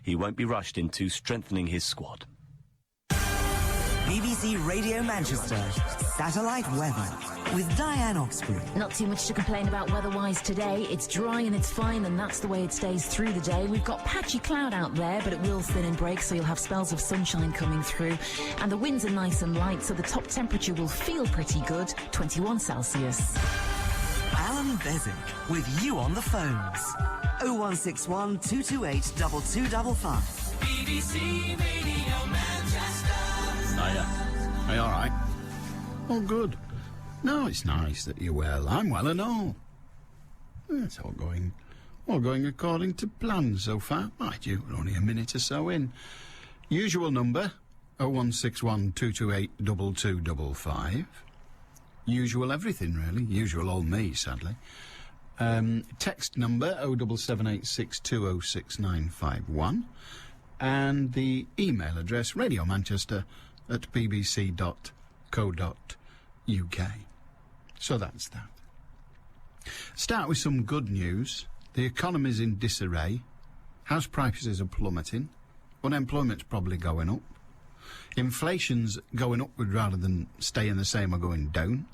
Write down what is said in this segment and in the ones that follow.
he won't be rushed into strengthening his squad. BBC Radio Manchester, satellite weather with Diane Oxbury. Not too much to complain about weather-wise today. It's dry and it's fine, and that's the way it stays through the day. We've got patchy cloud out there, but it will thin and break, so you'll have spells of sunshine coming through. And the winds are nice and light, so the top temperature will feel pretty good, 21 Celsius. Allan Beswick with you on the phones. 0161 228 2255. BBC Radio Manchester. Hiya. Are you all right? Oh, good. No, it's nice that you're well. I'm well and all. It's all going according to plan so far. Mind you, we're only a minute or so in. Usual number, 0161 228 2255. Usual everything, really. Usual old me, sadly. Text number, 07786206951. And the email address, radiomanchester@bbc.co.uk. So that's that. Start with some good news. The economy's in disarray. House prices are plummeting. Unemployment's probably going up. Inflation's going upward rather than staying the same or going down.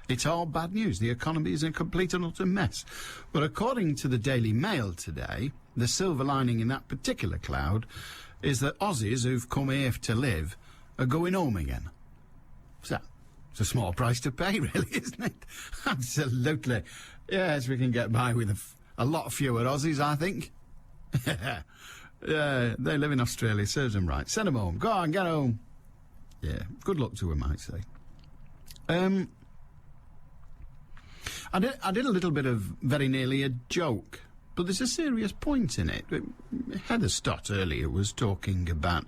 It's all bad news. The economy is in a complete and utter mess. But according to the Daily Mail today, the silver lining in that particular cloud is that Aussies who've come here to live are going home again. So, it's a small price to pay, really, isn't it? Absolutely. Yes, we can get by with a lot fewer Aussies, I think. Yeah, they live in Australia, serves them right. Send them home. Go on, get home. Yeah, good luck to them, I'd say. I did a little bit of very nearly a joke, but there's a serious point in it. Heather Stott earlier was talking about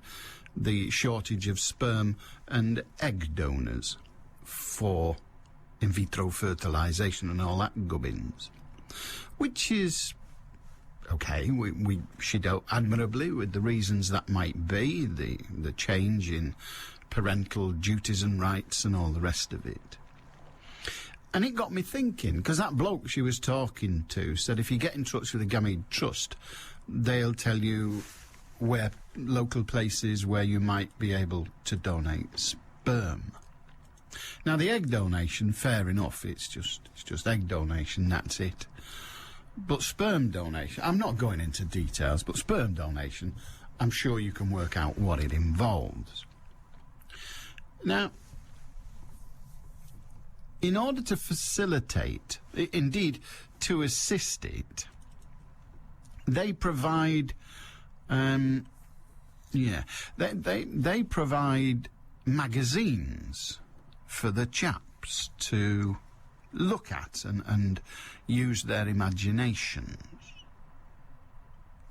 the shortage of sperm and egg donors for in vitro fertilisation and all that gubbins, which is okay. She dealt admirably with the reasons that might be, the change in parental duties and rights and all the rest of it. And it got me thinking, because that bloke she was talking to said if you get in touch with the Gamete Trust, they'll tell you where local places where you might be able to donate sperm. Now, the egg donation, fair enough, it's just egg donation, that's it. But sperm donation, I'm not going into details, but sperm donation, I'm sure you can work out what it involves. Now, in order to facilitate, indeed to assist it, they provide, they provide magazines for the chaps to look at and use their imaginations.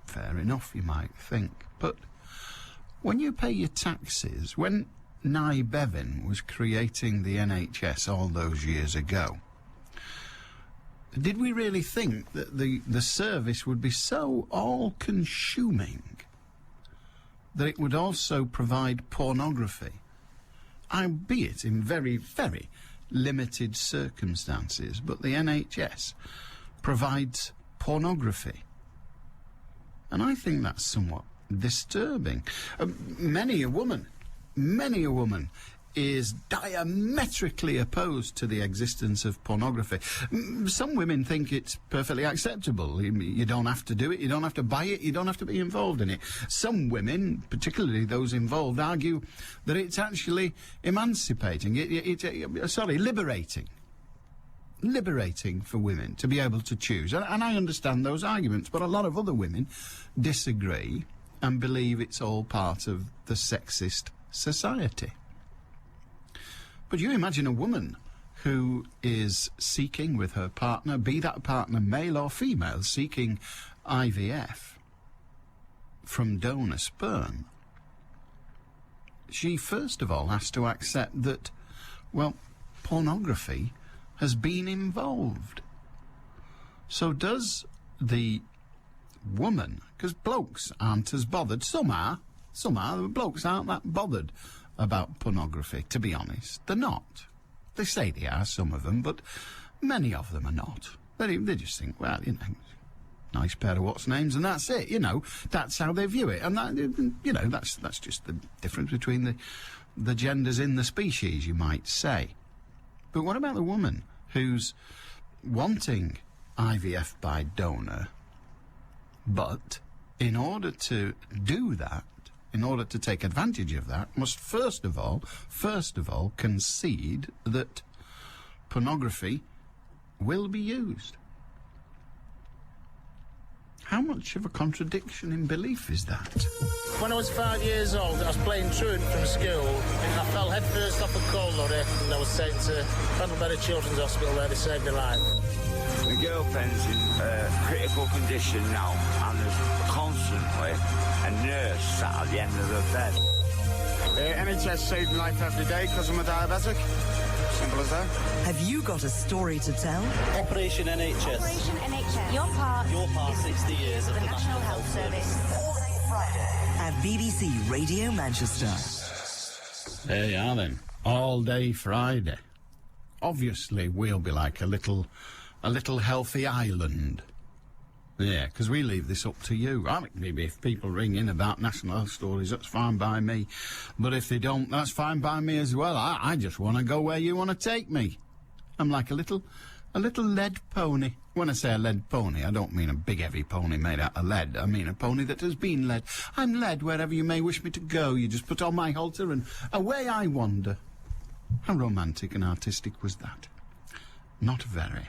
Fair enough, you might think. But when you pay your taxes, when Nye Bevan was creating the NHS all those years ago, did we really think that the service would be so all-consuming that it would also provide pornography, albeit in very, very limited circumstances? But the NHS provides pornography, and I think that's somewhat disturbing. Many a woman is diametrically opposed to the existence of pornography. Some women think it's perfectly acceptable. You don't have to do it, you don't have to buy it, you don't have to be involved in it. Some women, particularly those involved, argue that it's actually emancipating, liberating. Liberating for women to be able to choose. And I understand those arguments, but a lot of other women disagree and believe it's all part of the sexist society. But you imagine a woman who is seeking with her partner, be that partner male or female, seeking IVF from donor sperm. She first of all has to accept that, well, pornography has been involved. So does the woman, because blokes aren't as bothered, some are, blokes aren't that bothered about pornography, to be honest. They're not. They say they are, some of them, but many of them are not. They just think, well, nice pair of what's names, and that's it. You know, that's how they view it, and that, you know, that's just the difference between the genders in the species, you might say. But what about the woman who's wanting IVF by donor, but in order to do that, in order to take advantage of that, must first of all concede that pornography will be used? How much of a contradiction in belief is that? When I was 5 years old, I was playing truant from school, and I fell headfirst off a coal lorry, and I was taken to Pendlebury Children's Hospital where they saved my life. My girlfriend's in critical condition now, and there's constantly a nurse sat at the end of the bed. NHS saved my life every day because I'm a diabetic. Simple as that. Have you got a story to tell? Operation NHS. Operation NHS. Your part. Your part, 60 years of the National Health Service. All day Friday at BBC Radio Manchester. There you are then. All day Friday. Obviously, we'll be like a little healthy island. Yeah, because we leave this up to you. I mean, maybe if people ring in about national health stories, that's fine by me. But if they don't, that's fine by me as well. I just want to go where you want to take me. I'm like a little lead pony. When I say a lead pony, I don't mean a big heavy pony made out of lead. I mean a pony that has been led. I'm led wherever you may wish me to go. You just put on my halter and away I wander. How romantic and artistic was that? Not very.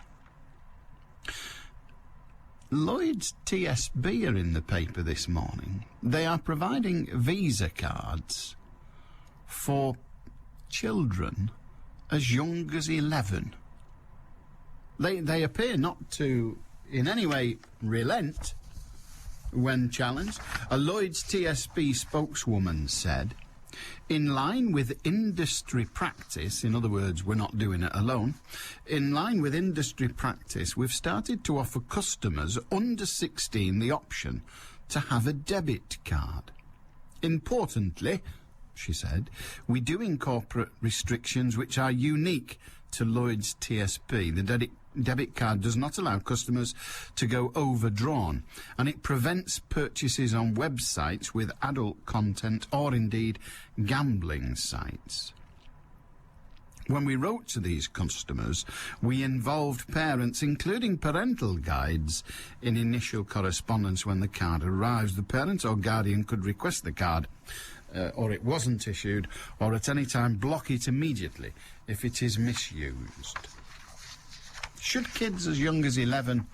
Lloyd's TSB are in the paper this morning. They are providing Visa cards for children as young as 11. They appear not to in any way relent when challenged. A Lloyd's TSB spokeswoman said, in line with industry practice, in other words, we're not doing it alone, in line with industry practice, we've started to offer customers under 16 the option to have a debit card. Importantly, she said, we do incorporate restrictions which are unique to Lloyd's TSB. The debit card does not allow customers to go overdrawn, and it prevents purchases on websites with adult content or indeed gambling sites. When we wrote to these customers, we involved parents, including parental guides, in initial correspondence when the card arrives. The parent or guardian could request the card, or it wasn't issued, or at any time block it immediately if it is misused. Should kids as young as 11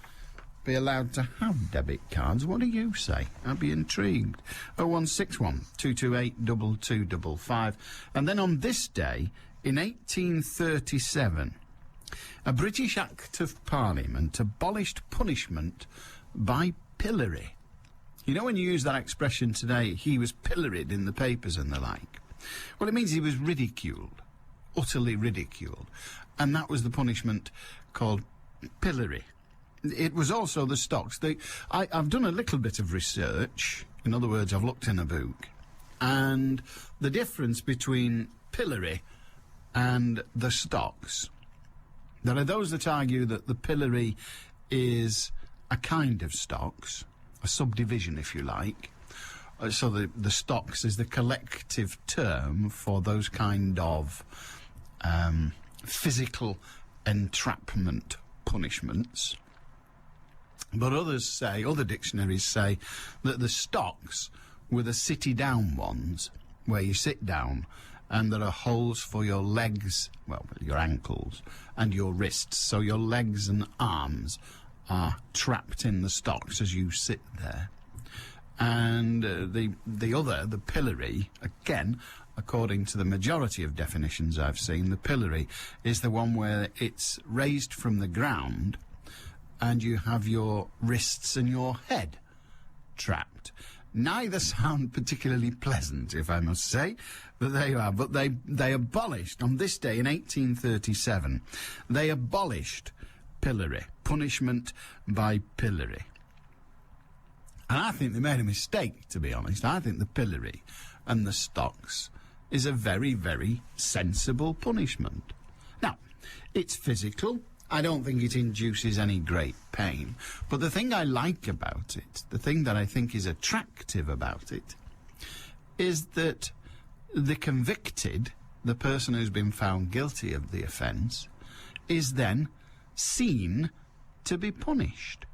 be allowed to have debit cards? What do you say? I'd be intrigued. 0161 228 2255. And then on this day, in 1837, a British Act of Parliament abolished punishment by pillory. You know, when you use that expression today, he was pilloried in the papers and the like. Well, it means he was ridiculed, utterly ridiculed. And that was the punishment called pillory. It was also the stocks. I've done a little bit of research. In other words, I've looked in a book. And the difference between pillory and the stocks. There are those that argue that the pillory is a kind of stocks, a subdivision, if you like. So the stocks is the collective term for those kind of physical entrapment punishments. But others say, other dictionaries say, that the stocks were the sit-down ones, where you sit down and there are holes for your legs, well, your ankles, and your wrists. So your legs and arms are trapped in the stocks as you sit there. And the other, the pillory, again, according to the majority of definitions I've seen, the pillory is the one where it's raised from the ground and you have your wrists and your head trapped. Neither sound particularly pleasant, if I must say, but there you are. But they abolished, on this day in 1837, they abolished pillory, punishment by pillory. And I think they made a mistake, to be honest. I think the pillory and the stocks is a very, very sensible punishment. Now, it's physical I don't think it induces any great pain. But the thing I like about it, the thing that I think is attractive about it, is that the convicted, the person who's been found guilty of the offence, is then seen to be punished.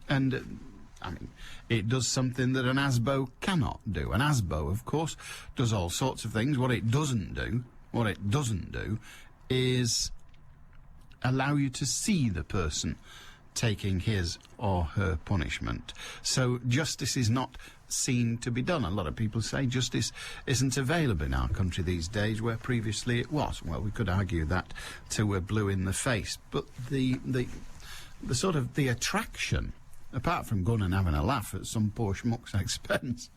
And, I mean, it does something that an ASBO cannot do. An ASBO, of course, does all sorts of things. What it doesn't do is allow you to see the person taking his or her punishment. So justice is not seen to be done. A lot of people say justice isn't available in our country these days, where previously it was. Well, we could argue that till we're blue in the face. But the sort of the attraction, apart from going and having a laugh at some poor schmuck's expense,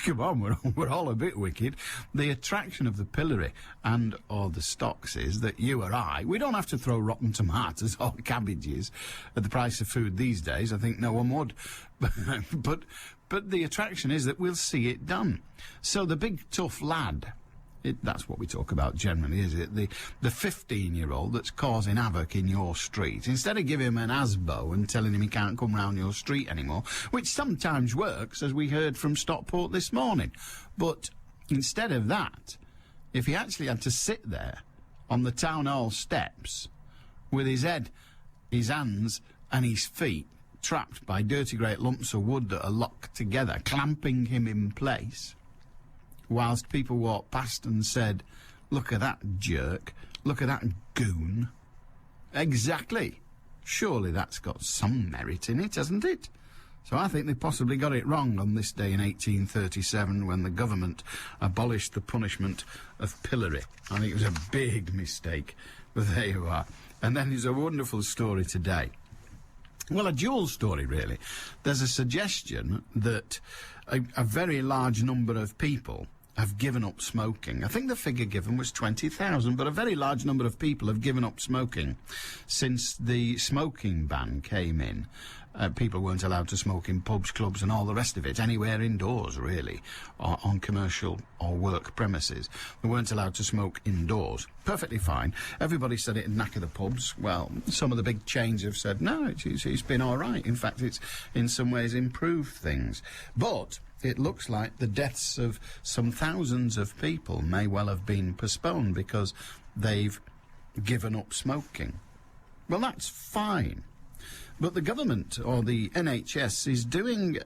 come on, we're all a bit wicked. The attraction of the pillory and or the stocks is that you or I, we don't have to throw rotten tomatoes or cabbages at the price of food these days. I think no one would. But the attraction is that we'll see it done. So the big tough lad, that's what we talk about generally, is it? The 15-year-old that's causing havoc in your street. Instead of giving him an ASBO and telling him he can't come round your street anymore, which sometimes works, as we heard from Stockport this morning. But instead of that, if he actually had to sit there on the town hall steps with his head, his hands and his feet trapped by dirty great lumps of wood that are locked together, clamping him in place, whilst people walked past and said, look at that jerk, look at that goon. Exactly. Surely that's got some merit in it, hasn't it? So I think they possibly got it wrong on this day in 1837 when the government abolished the punishment of pillory. I think it was a big mistake, but there you are. And then there's a wonderful story today. Well, a dual story, really. There's a suggestion that a very large number of people have given up smoking. I think the figure given was 20,000, but a very large number of people have given up smoking since the smoking ban came in. People weren't allowed to smoke in pubs, clubs and all the rest of it, anywhere indoors, really, or on commercial or work premises. They weren't allowed to smoke indoors. Perfectly fine. Everybody said it'd knacker the pubs. Well, some of the big chains have said, no, it's been all right. In fact, it's in some ways improved things. But it looks like the deaths of some thousands of people may well have been postponed because they've given up smoking. Well, that's fine. But the government, or the NHS, is doing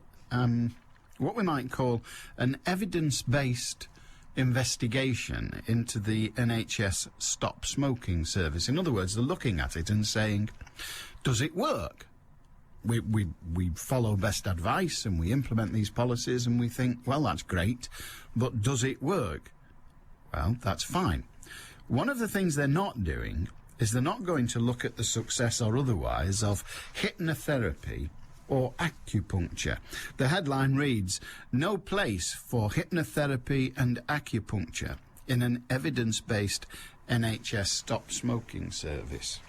what we might call an evidence-based investigation into the NHS Stop Smoking service. In other words, they're looking at it and saying, does it work? We follow best advice and we implement these policies and we think, well, that's great, but does it work? Well, that's fine. One of the things they're not doing is they're not going to look at the success or otherwise of hypnotherapy or acupuncture. The headline reads, no place for hypnotherapy and acupuncture in an evidence-based NHS Stop Smoking service.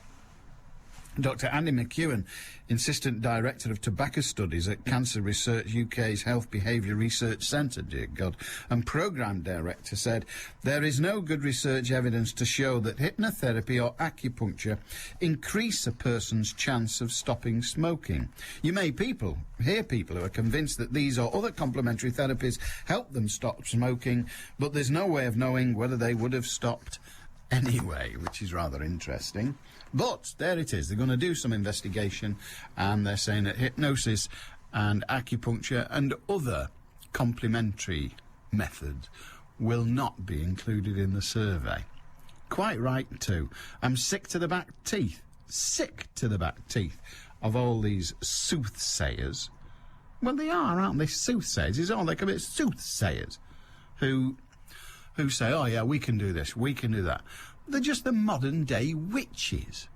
Dr. Andy McEwen, Assistant Director of Tobacco Studies at Cancer Research UK's Health Behaviour Research Centre, dear God, and Programme Director, said, there is no good research evidence to show that hypnotherapy or acupuncture increase a person's chance of stopping smoking. You may hear people who are convinced that these or other complementary therapies help them stop smoking, but there's no way of knowing whether they would have stopped anyway, which is rather interesting. But there it is. They're going to do some investigation, and they're saying that hypnosis and acupuncture and other complementary methods will not be included in the survey. Quite right, too. I'm sick to the back teeth of all these soothsayers. Well, they are, aren't they? Soothsayers is all they can be. Soothsayers who say, oh, yeah, we can do this, we can do that. They're just the modern-day witches,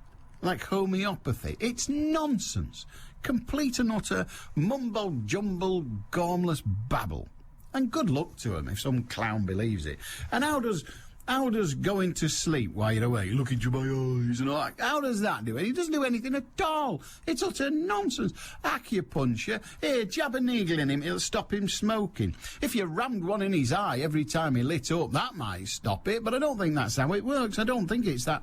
like homeopathy. It's nonsense. Complete and utter mumble-jumble, gormless babble. And good luck to them if some clown believes it. And how does How does going to sleep while you're awake, look into my eyes and all that, how does that do it? He doesn't do anything at all. It's utter nonsense. Acupuncture, here, jab a needle in him, it'll stop him smoking. If you rammed one in his eye every time he lit up, that might stop it, but I don't think that's how it works. I don't think it's that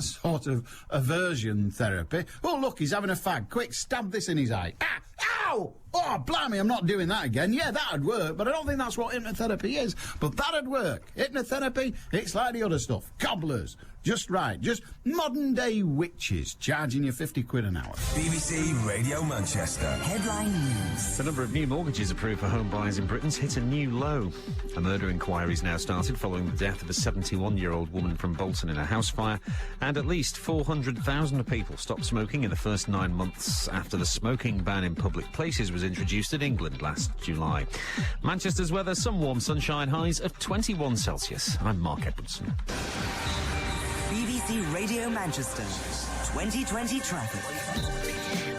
sort of aversion therapy. Oh, look, he's having a fag. Quick, stab this in his eye. Ah! Ow! Oh, blimey, I'm not doing that again. Yeah, that'd work, but I don't think that's what hypnotherapy is. But that'd work. Hypnotherapy, it's like the other stuff. Cobblers. Just right. Just modern-day witches charging you 50 quid an hour. BBC Radio Manchester. Headline news. The number of new mortgages approved for home buyers in Britain's hit a new low. A murder inquiry's now started following the death of a 71-year-old woman from Bolton in a house fire, and at least 400,000 people stopped smoking in the first 9 months after the smoking ban in public places was introduced in England last July. Manchester's weather, some warm sunshine, highs of 21 Celsius. I'm Mark Edwardson. BBC Radio Manchester. 2020 traffic.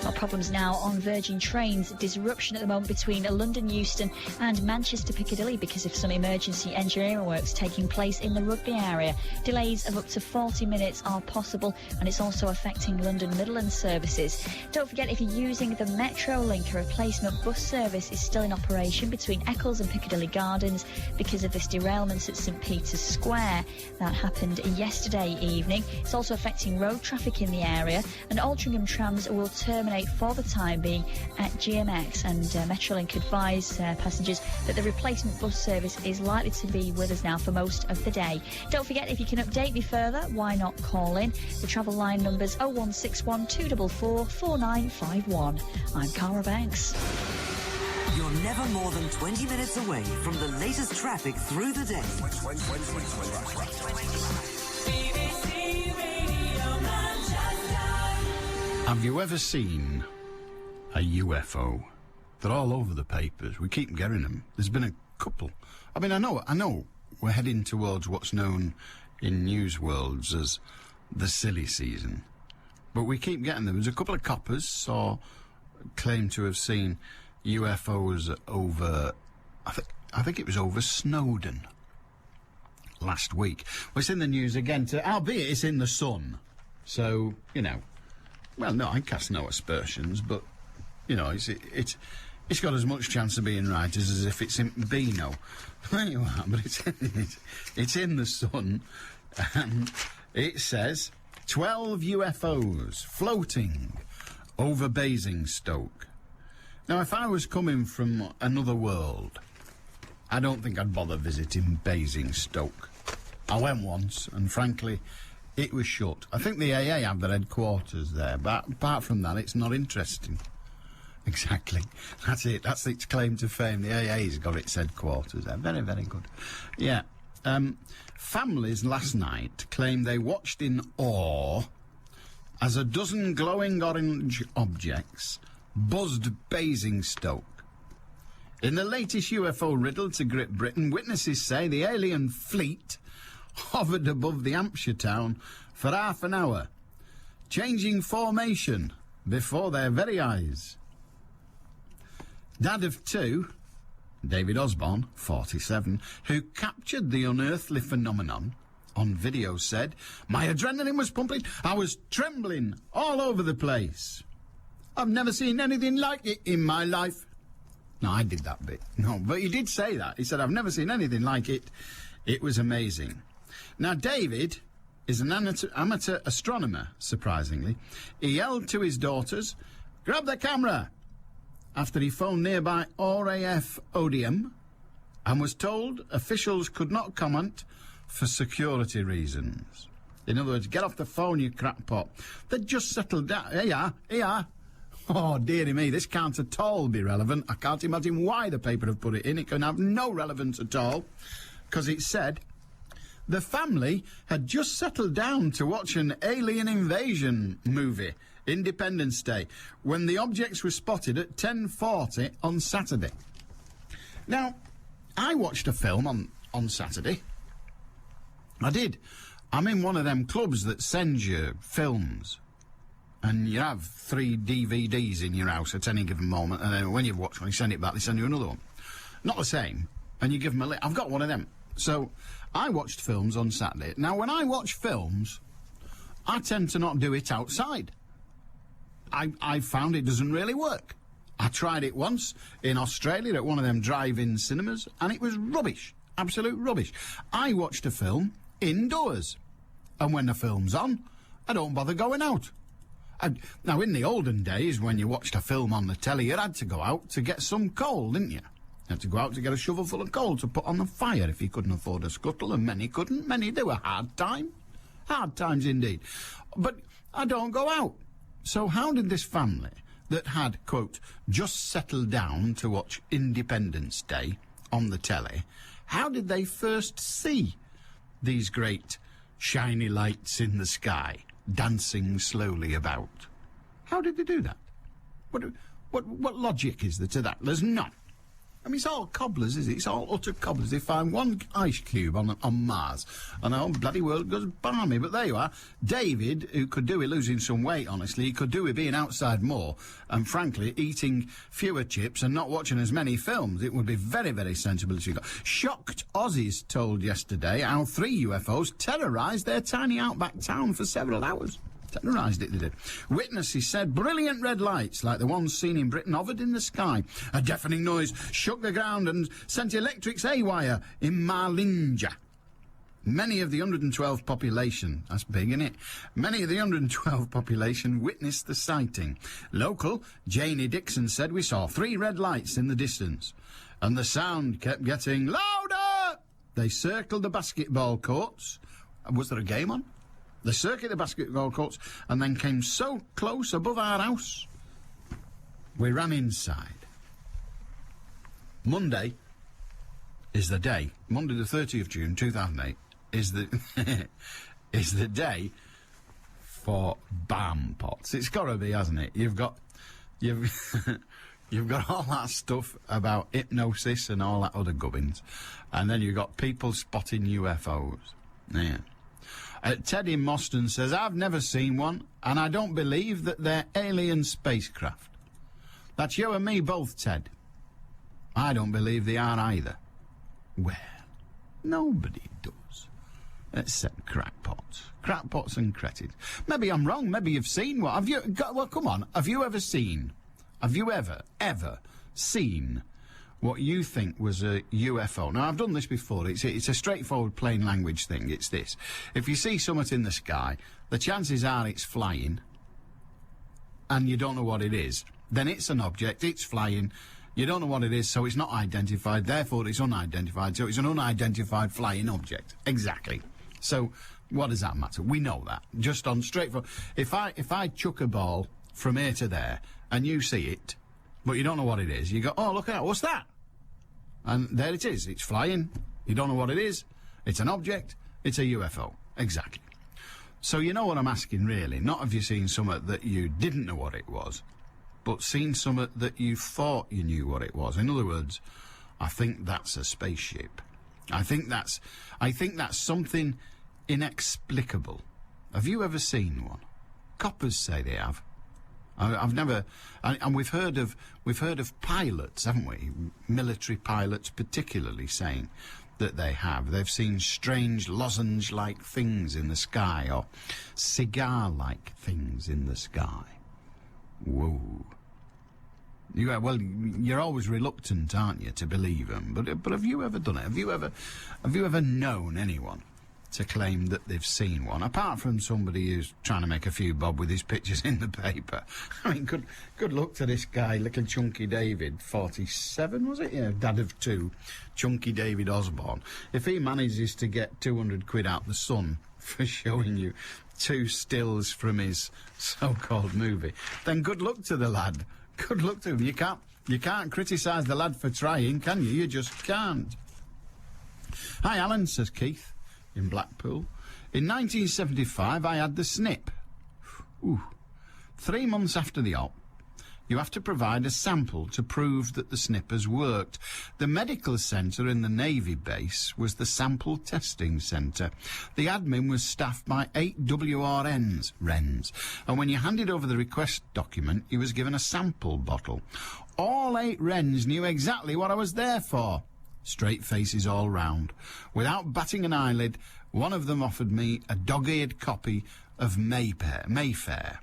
Our problems now on Virgin Trains. Disruption at the moment between London Euston and Manchester Piccadilly because of some emergency engineering works taking place in the Rugby area. Delays of up to 40 minutes are possible, and it's also affecting London Midland services. Don't forget, if you're using the Metrolink, a replacement bus service is still in operation between Eccles and Piccadilly Gardens because of this derailment at St Peter's Square. That happened yesterday evening. It's also affecting road traffic in the area, and Altrincham trams will terminate for the time being at GMX, and Metrolink advise passengers that the replacement bus service is likely to be with us now for most of the day. Don't forget, if you can update me further, why not call in? The travel line number's 0161 244 4951. I'm Cara Banks. You're never more than 20 minutes away from the latest traffic through the day. BBC Radio Manchester. Have you ever seen a UFO? They're all over the papers. We keep getting them. There's been a couple. I mean, I know we're heading towards what's known in news worlds as the silly season. But we keep getting them. There's a couple of coppers claim to have seen UFOs over, I think it was over Snowdon last week. Well, it's in the news again, albeit it's in the Sun. So, you know, well, no, I cast no aspersions, but, you know, it's got as much chance of being right as if it's in Beano. There you are, but it's in the Sun, and it says 12 UFOs floating over Basingstoke. Now, if I was coming from another world, I don't think I'd bother visiting Basingstoke. I went once, and frankly, it was shut. I think the AA have their headquarters there, but apart from that, it's not interesting. Exactly. That's it. That's its claim to fame. The AA's got its headquarters there. Very, very good. Yeah. Families last night claimed they watched in awe as a dozen glowing orange objects buzzed Basingstoke. In the latest UFO riddle to grip Britain, witnesses say the alien fleet hovered above the Hampshire town for half an hour, changing formation before their very eyes. Dad of two, David Osborne, 47, who captured the unearthly phenomenon on video, said, "My adrenaline was pumping, I was trembling all over the place. I've never seen anything like it in my life." No, I did that bit. No, but he did say that. He said, "I've never seen anything like it. It was amazing." Now, David is an amateur astronomer, surprisingly. He yelled to his daughters, "Grab the camera," after he phoned nearby RAF Odium and was told officials could not comment for security reasons. In other words, get off the phone, you crackpot. They'd just settled down. Here you are. Oh, dearie me, this can't at all be relevant. I can't imagine why the paper have put it in. It can have no relevance at all, because it said the family had just settled down to watch an alien invasion movie, Independence Day, when the objects were spotted at 10:40 on Saturday. Now, I watched a film on Saturday. I did. I'm in one of them clubs that sends you films. And you have 3 DVDs in your house at any given moment, and then when you've watched one, you send it back, they send you another one. Not the same, and you give them a list. I've got one of them. So I watched films on Saturday. Now, when I watch films, I tend to not do it outside. I found it doesn't really work. I tried it once in Australia at one of them drive-in cinemas, and it was rubbish. Absolute rubbish. I watched a film indoors. And when the film's on, I don't bother going out. Now, in the olden days, when you watched a film on the telly, you had to go out to get some coal, didn't you? You had to go out to get a shovel full of coal to put on the fire if you couldn't afford a scuttle, and many couldn't. Many, they were hard times. Hard times indeed. But I don't go out. So how did this family that had, quote, just settled down to watch Independence Day on the telly, how did they first see these great shiny lights in the sky dancing slowly about? How did they do that? What logic is there to that? There's none. I mean, it's all cobblers, is it? It's all utter cobblers. They find one ice cube on Mars, and the whole bloody world goes balmy. But there you are. David, who could do with losing some weight, honestly, he could do with being outside more, and frankly, eating fewer chips and not watching as many films. It would be very, very sensible to go. Shocked Aussies told yesterday how 3 UFOs terrorised their tiny outback town for several hours. Terrorised it, they did. Witnesses said brilliant red lights, like the ones seen in Britain, hovered in the sky. A deafening noise shook the ground and sent electrics haywire in Marlinja. Many of the 112 population, that's big, isn't it? Many of the 112 population witnessed the sighting. Local Janie Dixon said, we saw 3 red lights in the distance, and the sound kept getting louder. They circled the basketball courts. Was there a game on? They circuited the basketball courts and then came so close above our house, we ran inside. Monday is the day. Monday the 30th of June 2008 is the is the day for BAM pots. It's got to be, hasn't it? You've got all that stuff about hypnosis and all that other gubbins, and then you've got people spotting UFOs. Yeah. Ted in Moston says, I've never seen one, and I don't believe that they're alien spacecraft. That's you and me both, Ted. I don't believe they are either. Well, nobody does. Except crackpots. Crackpots and cretins. Maybe I'm wrong, maybe you've seen one. Have you, well, come on, have you ever seen what you think was a UFO? Now, I've done this before. It's a straightforward, plain language thing. It's this. If you see something in the sky, the chances are it's flying, and you don't know what it is. Then it's an object, it's flying, you don't know what it is, so it's not identified, therefore it's unidentified, so it's an unidentified flying object. Exactly. So, what does that matter? We know that. Just on straightforward. If I chuck a ball from here to there, and you see it, but you don't know what it is, you go, oh, look at that, what's that? And there it is. It's flying. You don't know what it is. It's an object. It's a UFO. Exactly. So you know what I'm asking, really. Not have you seen something that you didn't know what it was, but seen something that you thought you knew what it was. In other words, I think that's a spaceship. I think that's something inexplicable. Have you ever seen one? Coppers say they have. I've never, and we've heard of pilots, haven't we? Military pilots, particularly, saying that they've seen strange lozenge-like things in the sky, or cigar-like things in the sky. Whoa! Well, you're always reluctant, aren't you, to believe them? But have you ever done it? Have you ever known anyone to claim that they've seen one, apart from somebody who's trying to make a few bob with his pictures in the paper? I mean, good luck to this guy, little Chunky David, 47, was it? Yeah, dad of 2, Chunky David Osborne. If he manages to get 200 quid out the Sun for showing you 2 stills from his so-called movie, then good luck to the lad. Good luck to him. You can't criticise the lad for trying, can you? You just can't. Hi, Alan, says Keith in Blackpool. In 1975, I had the snip. Ooh. 3 months after the op, you have to provide a sample to prove that the snip has worked. The medical centre in the Navy base was the sample testing centre. The admin was staffed by 8 WRNs, and when you handed over the request document, you was given a sample bottle. All 8 Wrens knew exactly what I was there for. straight faces all round. Without batting an eyelid, one of them offered me a dog-eared copy of Mayfair.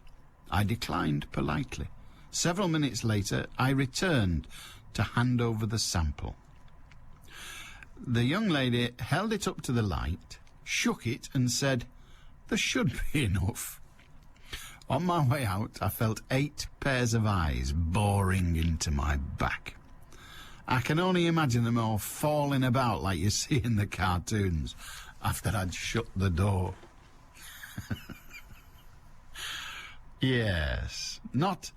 I declined politely. Several minutes later, I returned to hand over the sample. The young lady held it up to the light, shook it and said, "There should be enough." On my way out, I felt 8 pairs of eyes boring into my back. I can only imagine them all falling about like you see in the cartoons after I'd shut the door. Yes, not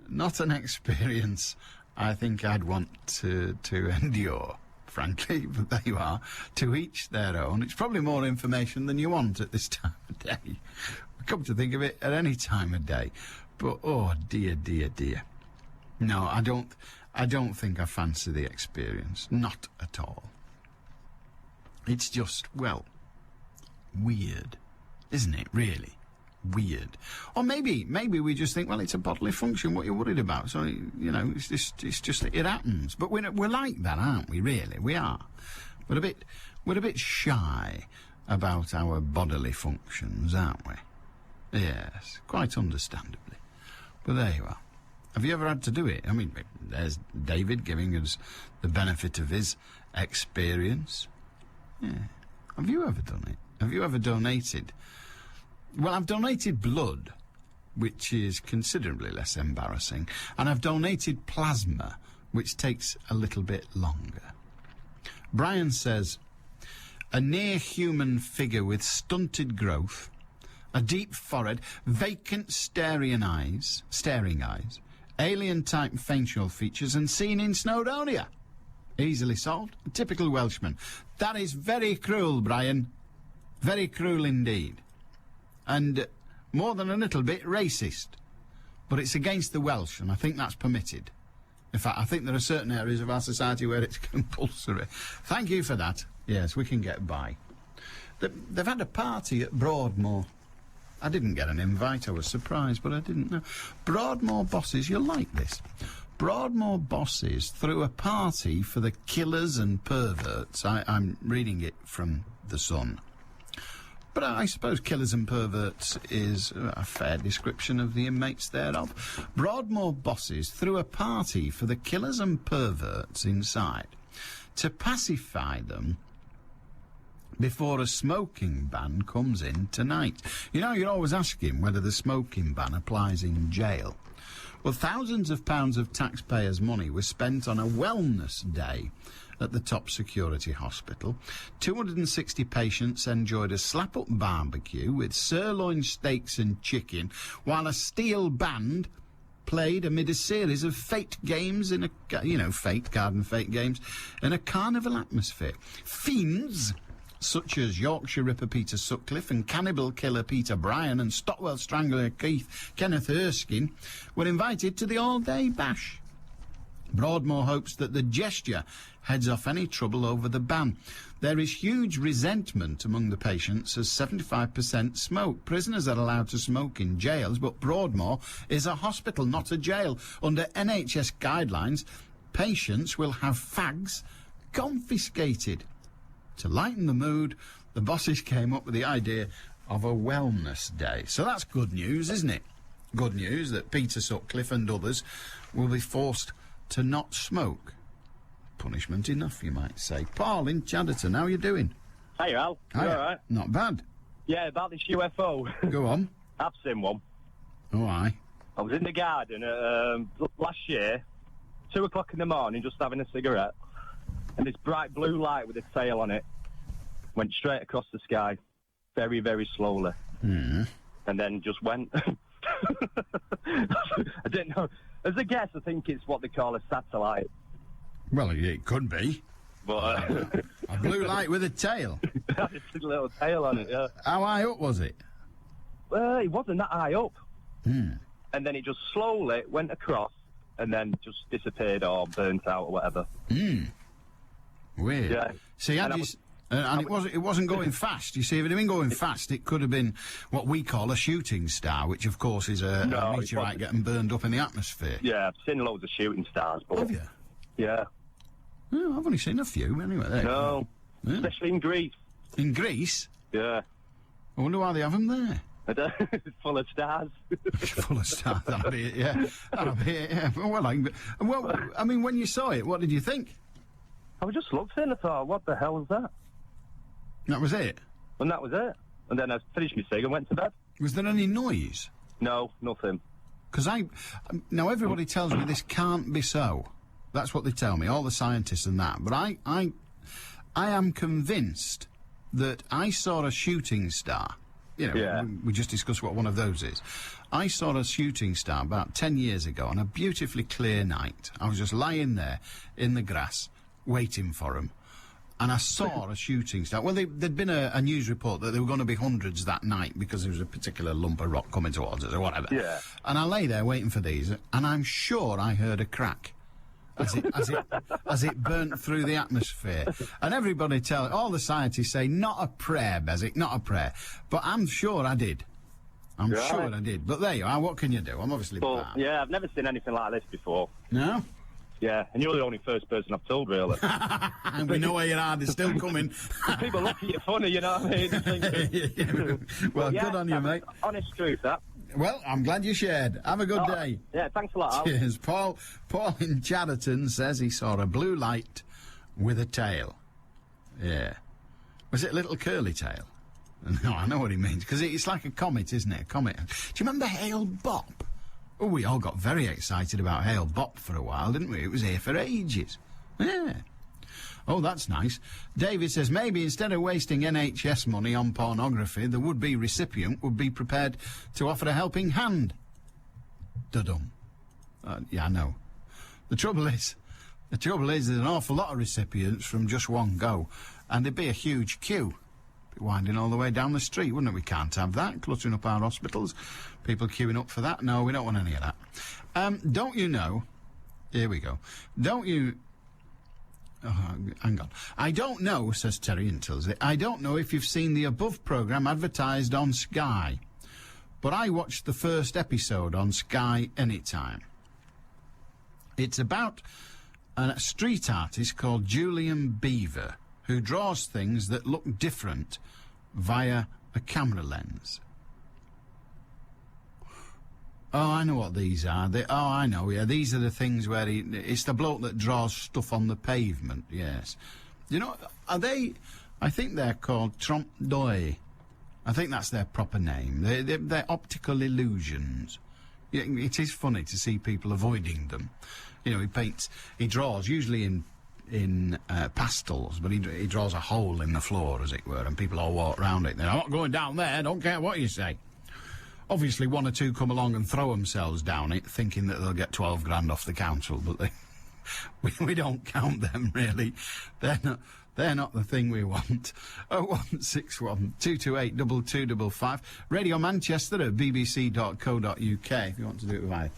an experience I think I'd want to endure, frankly, but there you are. To each their own. It's probably more information than you want at this time of day. Come to think of it, at any time of day. But, oh, dear, dear, dear. No, I don't think I fancy the experience. Not at all. It's just, well, weird, isn't it, really? Weird. Or maybe we just think, well, it's a bodily function, what you're worried about. So, you know, it's just it happens. But we're like that, aren't we, really? We are. We're a bit shy about our bodily functions, aren't we? Yes, quite understandably. But there you are. Have you ever had to do it? I mean, there's David giving us the benefit of his experience. Yeah. Have you ever done it? Have you ever donated? Well, I've donated blood, which is considerably less embarrassing, and I've donated plasma, which takes a little bit longer. Brian says, a near-human figure with stunted growth, a deep forehead, vacant staring eyes, alien-type facial features, and seen in Snowdonia. Easily solved. A typical Welshman. That is very cruel, Brian. Very cruel indeed. And more than a little bit racist. But it's against the Welsh, and I think that's permitted. In fact, I think there are certain areas of our society where it's compulsory. Thank you for that. Yes, we can get by. They've had a party at Broadmoor. I didn't get an invite. I was surprised, but I didn't know. Broadmoor bosses, you'll like this. Broadmoor bosses threw a party for the killers and perverts. I'm reading it from The Sun. But I suppose killers and perverts is a fair description of the inmates thereof. Broadmoor bosses threw a party for the killers and perverts inside to pacify them before a smoking ban comes in tonight. You know, you're always asking whether the smoking ban applies in jail. Well, thousands of pounds of taxpayers' money was spent on a wellness day at the top security hospital. 260 patients enjoyed a slap-up barbecue with sirloin steaks and chicken, while a steel band played amid a series of fate games in a, fate, garden fate games, in a carnival atmosphere. Fiends such as Yorkshire Ripper Peter Sutcliffe and Cannibal Killer Peter Bryan and Stockwell Strangler Kenneth Erskine were invited to the all-day bash. Broadmoor hopes that the gesture heads off any trouble over the ban. There is huge resentment among the patients as 75% smoke. Prisoners are allowed to smoke in jails, but Broadmoor is a hospital, not a jail. Under NHS guidelines, patients will have fags confiscated. To lighten the mood, the bosses came up with the idea of a wellness day. So that's good news, isn't it? Good news that Peter Sutcliffe and others will be forced to not smoke. Punishment enough, you might say. Paul in Chadderton, how are you doing? Hey, Al. You all right? Not bad. Yeah, about this UFO. Go on. I've seen one. Oh, aye. I was in the garden last year, 2 o'clock in the morning, just having a cigarette, and this bright blue light with a tail on it went straight across the sky, very, very slowly. And then just went. I didn't know. As a guess, I think it's what they call a satellite. Well, it could be. But a blue light with a tail. It's a little tail on it, yeah. How high up was it? Well, it wasn't that high up. And then it just slowly went across and then just disappeared or burnt out or whatever. Weird. Yeah. See, it wasn't going fast. You see, if it had been going fast, it could have been what we call a shooting star, which, of course, is a meteorite getting burned up in the atmosphere. Yeah, I've seen loads of shooting stars. But have you? Yeah. Oh, I've only seen a few, anyway. There. No, Yeah. especially in Greece. In Greece? Yeah. I wonder why they have them there. It's full of stars. Full of stars, that'll be it, yeah. That'll be it, yeah. Well, I mean, when you saw it, what did you think? I just looked in and thought, what the hell was that? That was it? And that was it. And then I finished my cig and went to bed. Was there any noise? No, nothing. Because now everybody tells me this can't be so. That's what they tell me, all the scientists and that. But I am convinced that I saw a shooting star. You know, Yeah. we just discussed what one of those is. I saw a shooting star about 10 years ago on a beautifully clear night. I was just lying there in the grass, waiting for them. And I saw a shooting star. Well, there'd been a news report that there were going to be hundreds that night because there was a particular lump of rock coming towards us or whatever. Yeah. And I lay there waiting for these, and I'm sure I heard a crack as it burnt through the atmosphere. And everybody all the scientists say, not a prayer, Beswick, not a prayer. But I'm sure I did. I'm Right. sure I did. But there you are, what can you do? I'm obviously But, bad. yeah, I've never seen anything like this before. No? Yeah, and you're the only first person I've told, really. And we know where you are, they're still coming. People look at you funny, you know what I mean? Well, Yeah, good on you, mate. Honest truth, that. Well, I'm glad you shared. Have a good day. Yeah, thanks a lot, Al. Cheers. Paul in Chatterton says he saw a blue light with a tail. Yeah. Was it a little curly tail? No, I know what he means, because it's like a comet, isn't it? A comet. Do you remember Hale Bop? Oh, we all got very excited about Hale Bop for a while, didn't we? It was here for ages. Yeah. Oh, that's nice. David says maybe instead of wasting NHS money on pornography, the would-be recipient would be prepared to offer a helping hand. Da-dum. Yeah, I know. The trouble is there's an awful lot of recipients from just one go, and there'd be a huge queue. Be winding all the way down the street, wouldn't it? We can't have that, cluttering up our hospitals. People queuing up for that. No, we don't want any of that. Don't you know... Here we go. Don't you... Oh, hang on. I don't know, says Terry in Tilsley, I don't know if you've seen the above programme advertised on Sky, but I watched the first episode on Sky Anytime. It's about a street artist called Julian Beaver, who draws things that look different via a camera lens. Oh, I know what these are. I know, yeah. These are the things where it's the bloke that draws stuff on the pavement, yes. You know, are they... I think they're called trompe l'oeil. I think that's their proper name. They're optical illusions. Yeah, it is funny to see people avoiding them. You know, he draws, usually in pastels, but he draws a hole in the floor, as it were, and people all walk round it. They're not going down there, don't care what you say. Obviously, one or two come along and throw themselves down it, thinking that they'll get 12 grand off the council, but we don't count them, really. They're not the thing we want. 0161 228 2255. Radio Manchester at bbc.co.uk if you want to do it via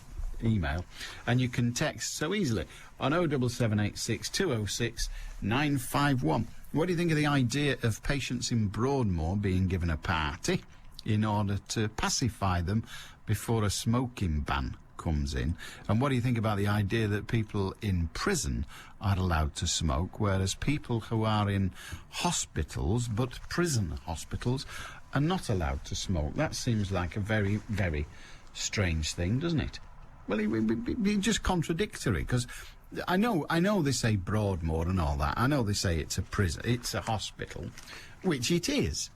email. And you can text so easily on 07786 206 951. What do you think of the idea of patients in Broadmoor being given a party in order to pacify them before a smoking ban comes in? And what do you think about the idea that people in prison are allowed to smoke, whereas people who are in hospitals, but prison hospitals, are not allowed to smoke? That seems like a very, very strange thing, doesn't it? Well, it's just contradictory, because I know they say Broadmoor and all that. I know they say it's a prison, it's a hospital, which it is.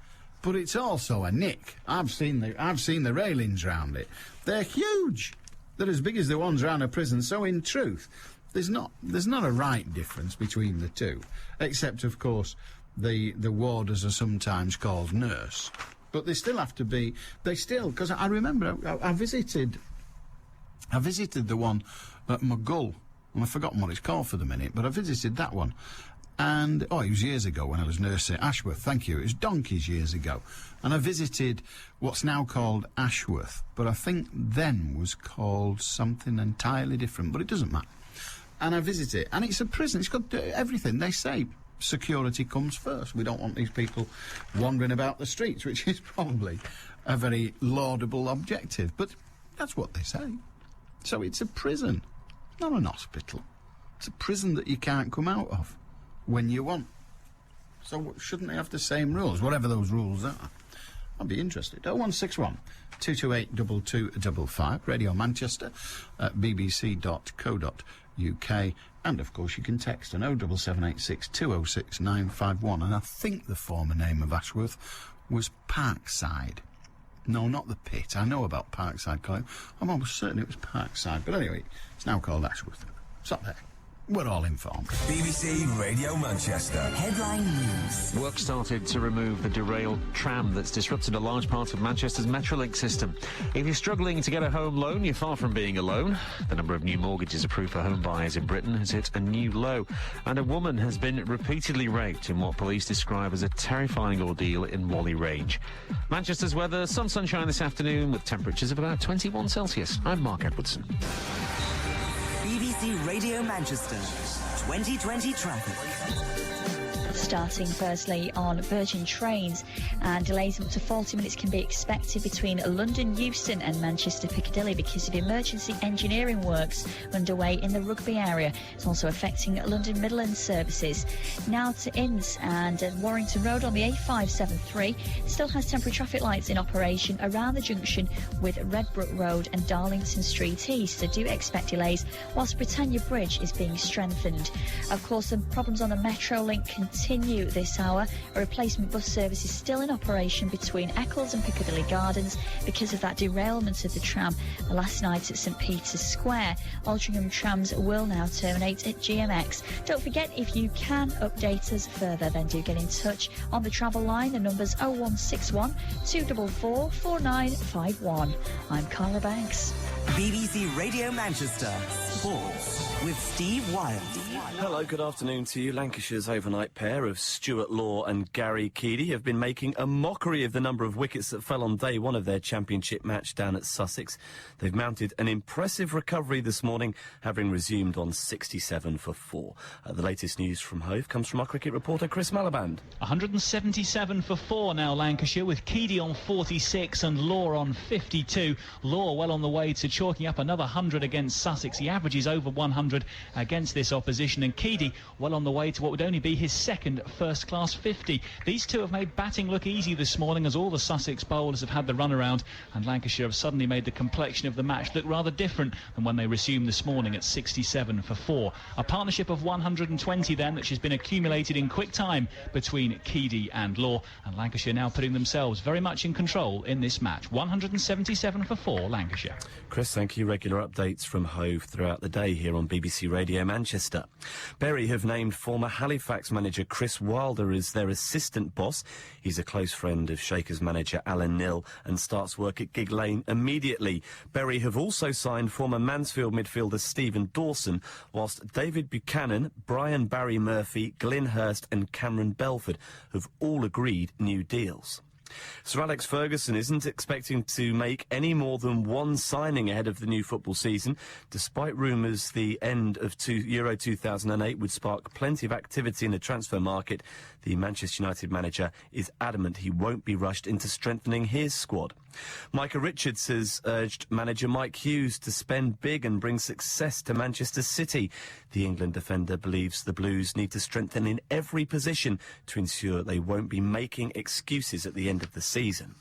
But it's also a nick. I've seen the railings round it. They're huge. They're as big as the ones round a prison. So in truth, there's not a right difference between the two, except of course the warders are sometimes called nurse, but they still have to be. They still, because I remember I visited the one at McGull, and I've forgotten what it's called for the minute, but I visited that one. And, it was years ago when I was nurse at Ashworth, thank you. It was donkeys years ago. And I visited what's now called Ashworth, but I think then was called something entirely different, but it doesn't matter. And I visited it, and it's a prison. It's got everything. They say security comes first. We don't want these people wandering about the streets, which is probably a very laudable objective. But that's what they say. So it's a prison, not an hospital. It's a prison that you can't come out of when you want. So shouldn't they have the same rules, whatever those rules are? I'd be interested. 0161 228 2255, Radio Manchester at bbc.co.uk. And, of course, you can text on 07786 206 951. And I think the former name of Ashworth was Parkside. No, not the Pit. I know about Parkside, Colin. I'm almost certain it was Parkside. But anyway, it's now called Ashworth. It's up there. We're all informed. BBC Radio Manchester. Headline news. Work started to remove the derailed tram that's disrupted a large part of Manchester's Metrolink system. If you're struggling to get a home loan, you're far from being alone. The number of new mortgages approved for home buyers in Britain has hit a new low. And a woman has been repeatedly raped in what police describe as a terrifying ordeal in Whalley Range. Manchester's weather, some sunshine this afternoon with temperatures of about 21 Celsius. I'm Mark Edwardson. BBC Radio Manchester 2020 traffic. Starting firstly on Virgin Trains, and delays of up to 40 minutes can be expected between London Euston and Manchester Piccadilly because of emergency engineering works underway in the Rugby area. It's also affecting London Midland services. Now to Inns and Warrington Road on the A573 still has temporary traffic lights in operation around the junction with Redbrook Road and Darlington Street East. So do expect delays whilst Britannia Bridge is being strengthened. Of course, the problems on the Metrolink continue this hour. A replacement bus service is still in operation between Eccles and Piccadilly Gardens because of that derailment of the tram last night at St Peter's Square. Altrincham trams will now terminate at GMX. Don't forget, if you can update us further, then do get in touch on the travel line. The number's 0161 244 4951. I'm Cara Banks. BBC Radio Manchester Sports with Steve Wilde. Hello, good afternoon to you. Lancashire's overnight pair of Stuart Law and Gary Keady have been making a mockery of the number of wickets that fell on day one of their championship match down at Sussex. They've mounted an impressive recovery this morning, having resumed on 67 for 4. The latest news from Hove comes from our cricket reporter Chris Malaband. 177 for 4 now Lancashire, with Keady on 46 and Law on 52. Law well on the way to chalking up another 100 against Sussex. He averages over 100 against this opposition, and Keady well on the way to what would only be his second first-class 50. These two have made batting look easy this morning as all the Sussex bowlers have had the runaround, and Lancashire have suddenly made the complexion of the match look rather different than when they resumed this morning at 67 for 4. A partnership of 120 then, which has been accumulated in quick time between Keady and Law, and Lancashire now putting themselves very much in control in this match. 177 for 4 Lancashire. Chris, thank you. Regular updates from Hove throughout the day here on BBC Radio Manchester. Bury have named former Halifax manager Chris Wilder as their assistant boss. He's a close friend of Shakers manager Alan Nill and starts work at Gig Lane immediately. Bury have also signed former Mansfield midfielder Stephen Dawson, whilst David Buchanan, Brian Barry Murphy, Glyn Hurst and Cameron Belford have all agreed new deals. Sir Alex Ferguson isn't expecting to make any more than one signing ahead of the new football season, despite rumours the end of Euro 2008 would spark plenty of activity in the transfer market. The Manchester United manager is adamant he won't be rushed into strengthening his squad. Micah Richards has urged manager Mike Hughes to spend big and bring success to Manchester City. The England defender believes the Blues need to strengthen in every position to ensure they won't be making excuses at the end of the season.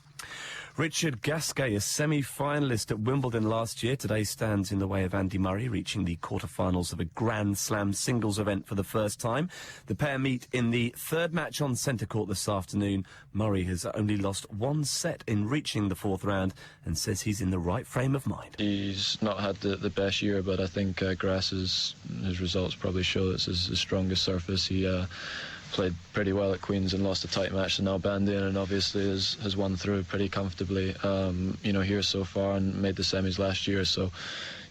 Richard Gasquet, a semi-finalist at Wimbledon last year, today stands in the way of Andy Murray, reaching the quarter-finals of a Grand Slam singles event for the first time. The pair meet in the third match on centre court this afternoon. Murray has only lost one set in reaching the fourth round and says he's in the right frame of mind. He's not had the best year, but I think grass, his results probably show it's his strongest surface. He played pretty well at Queen's and lost a tight match to Nalbandian, and obviously has won through pretty comfortably here so far and made the semis last year. So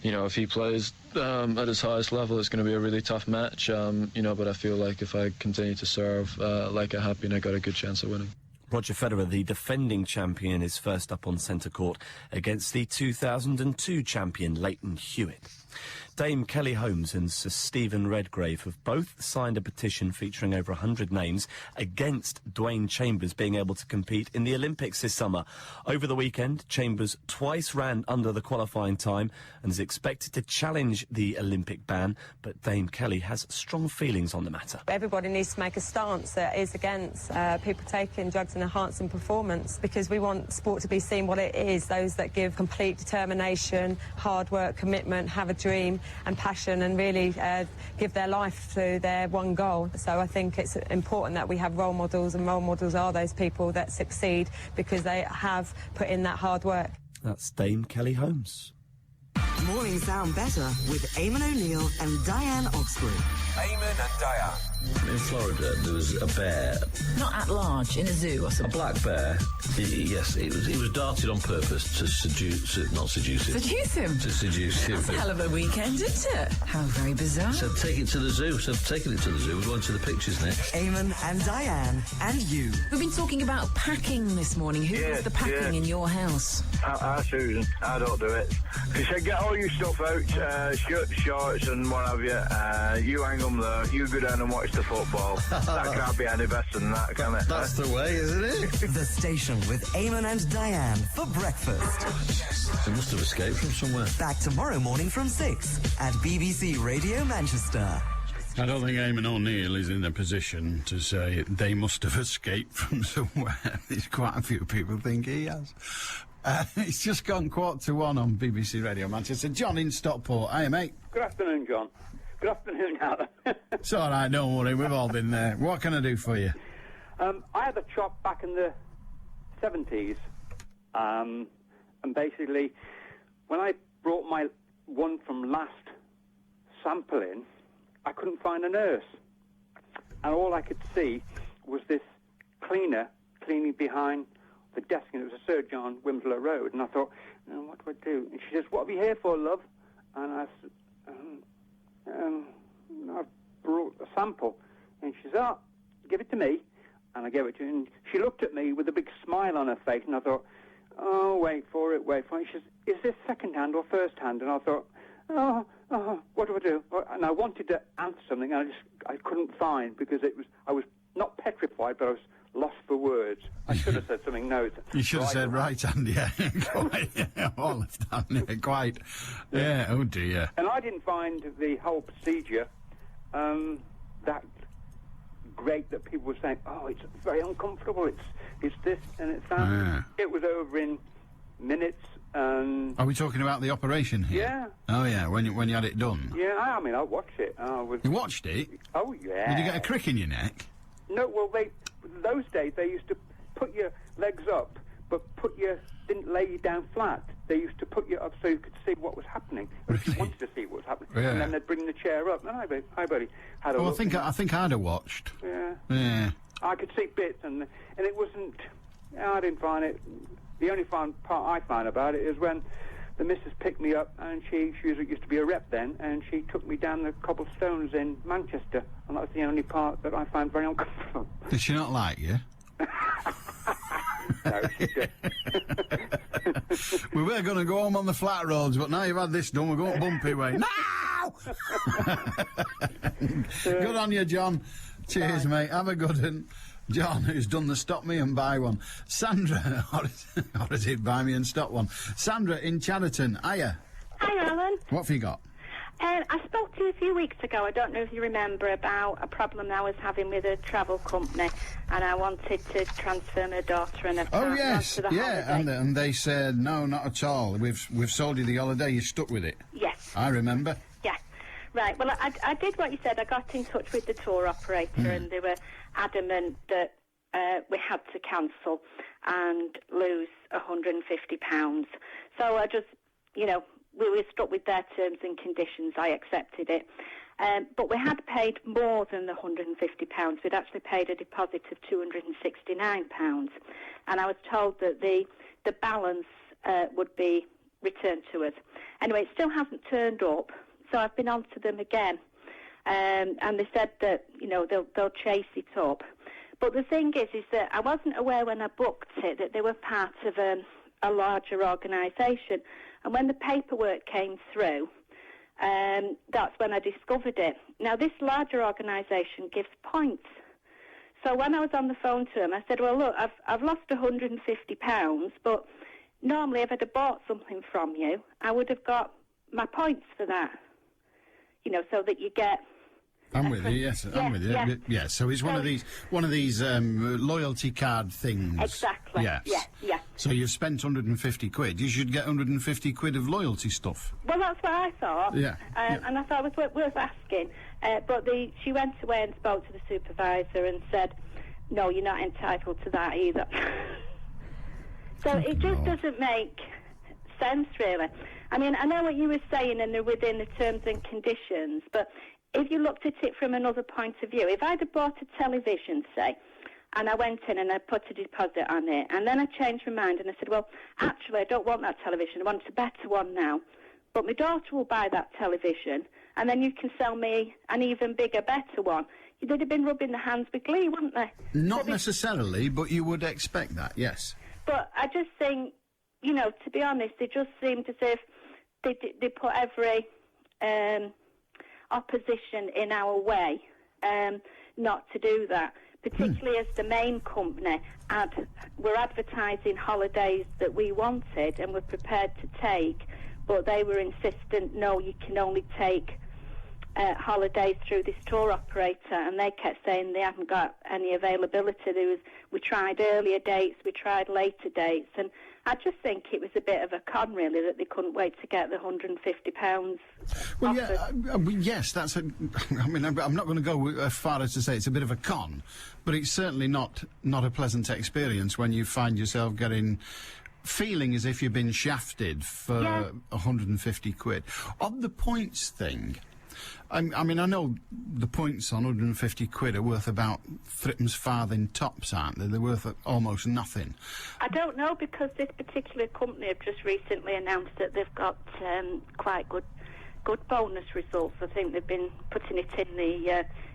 if he plays at his highest level, it's going to be a really tough match, but I feel like if I continue to serve like I have been, I got a good chance of winning. Roger Federer, the defending champion, is first up on centre court against the 2002 champion Leighton Hewitt. Dame Kelly Holmes and Sir Stephen Redgrave have both signed a petition featuring over 100 names against Dwayne Chambers being able to compete in the Olympics this summer. Over the weekend, Chambers twice ran under the qualifying time and is expected to challenge the Olympic ban, but Dame Kelly has strong feelings on the matter. Everybody needs to make a stance that is against people taking drugs and enhancing performance, because we want sport to be seen what it is, those that give complete determination, hard work, commitment, have a dream and passion, and really give their life to their one goal. So I think it's important that we have role models, and role models are those people that succeed because they have put in that hard work. That's Dame Kelly Holmes. Mornings sound better with Eamon O'Neill and Diane Oxford. Eamon and Diane. In Florida, there was a bear. Not at large, in a zoo or something. A black bear. Yes, it was darted on purpose to seduce him. Seduce him? To seduce him. That's a hell of a weekend, isn't it? How very bizarre. So take it to the zoo. So taking it to the zoo. We're going to the pictures next. Eamon and Diane and you. We've been talking about packing this morning. Who does the packing in your house? Susan. I don't do it. She said, get all your stuff out, shirts, shorts and what have you. You hang them there. You go down and watch the football. That can't be any better than that, can it? That's the way, isn't it? The station with Eamon and Diane for breakfast. They must have escaped from somewhere. Back tomorrow morning from 6 at BBC Radio Manchester. I don't think Eamon O'Neill is in a position to say they must have escaped from somewhere. There's quite a few people think he has. It's just gone 1:45 on BBC Radio Manchester. John in Stockport. Hey, mate. Good afternoon, John. Good afternoon, Alan. It's all right, don't worry. We've all been there. What can I do for you? I had a chop back in the 70s. And basically, when I brought my one from last sample in, I couldn't find a nurse. And all I could see was this cleaner cleaning behind the desk, and it was a surgeon on Winslow Road. And I thought, what do I do? And she says, what are you here for, love? And I said, I brought a sample. And she said, give it to me. And I gave it to her. And she looked at me with a big smile on her face. And I thought, wait for it. She says, is this second hand or first hand? And I thought, what do I do? And I wanted to answer something, and I couldn't find, because I was not petrified, but I was lost for words. I should have said something. No, you should have said right hand, yeah. Quite, yeah. Or left hand, yeah, quite. Yeah, oh dear. And I didn't find the whole procedure that great, that people were saying, it's very uncomfortable, it's this and it's that. Yeah. It was over in minutes. Are we talking about the operation here? Yeah. Oh yeah, when you had it done? Yeah, I mean, I watched it. You watched it? Oh yeah. Did you get a crick in your neck? No, well, those days they used to put your legs up, but didn't lay you down flat. They used to put you up so you could see what was happening. If you wanted to see what was happening. Yeah. And then they'd bring the chair up. And I barely had a look. I think I'd have watched. Yeah. Yeah. I could see bits, and it wasn't... I didn't find it... The only part I found about it is when the missus picked me up, and she used to be a rep then, and she took me down the cobblestones in Manchester, and that's the only part that I found very uncomfortable. Did she not like you? No, she did. We were going to go home on the flat roads, but now you've had this done, we're going bumpy way. No! Good on you, John. Cheers, mate. Have a good one. John, who's done the stop me and buy one. Sandra, or is it buy me and stop one? Sandra in Chatterton. Hiya. Hi, Alan. What have you got? I spoke to you a few weeks ago, I don't know if you remember, about a problem I was having with a travel company, and I wanted to transfer my daughter and her partner onto the holiday. And they said, no, not at all. We've sold you the holiday, you stuck with it. Yes. I remember. Yeah. Right, well, I did what you said. I got in touch with the tour operator, and they were adamant that we had to cancel and lose £150. So I just, we were stuck with their terms and conditions. I accepted it. But we had paid more than the £150. We'd actually paid a deposit of £269. And I was told that the balance would be returned to us. Anyway, it still hasn't turned up, so I've been on to them again. And they said that, they'll chase it up. But the thing is that I wasn't aware when I booked it that they were part of a larger organisation. And when the paperwork came through, that's when I discovered it. Now, this larger organisation gives points. So when I was on the phone to him, I said, well, look, I've lost £150, but normally if I'd have bought something from you, I would have got my points for that. You know, so that you get... I'm with you, yes, I'm with you. Yeah, so it's one of these loyalty card things. Exactly, yes. yeah. So you've spent 150 quid, you should get 150 quid of loyalty stuff. Well, that's what I thought. Yeah. And I thought it was worth asking. But she went away and spoke to the supervisor and said, no, you're not entitled to that either. So it just doesn't make sense, really. I mean, I know what you were saying, and they're within the terms and conditions, but if you looked at it from another point of view, if I'd have bought a television, say, and I went in and I put a deposit on it, and then I changed my mind and I said, well, actually, I don't want that television, I want a better one now, but my daughter will buy that television, and then you can sell me an even bigger, better one. They'd have been rubbing their hands with glee, wouldn't they? Not necessarily, but you would expect that, yes. But I just think, you know, to be honest, it just seemed as if they put every opposition in our way not to do that, particularly as the main company were advertising holidays that we wanted and were prepared to take, but they were insistent, no, you can only take holidays through this tour operator, and they kept saying they haven't got any availability. We tried earlier dates, we tried later dates, and I just think it was a bit of a con, really, that they couldn't wait to get the £150. Well, yes, that's I mean, I'm not going to go as far as to say it's a bit of a con, but it's certainly not a pleasant experience when you find yourself feeling as if you've been shafted for 150 quid. On the points thing, I mean, I know the points on 150 quid are worth about threepence farthing tops, aren't they? They're worth almost nothing. I don't know, because this particular company have just recently announced that they've got quite good bonus results. I think they've been putting it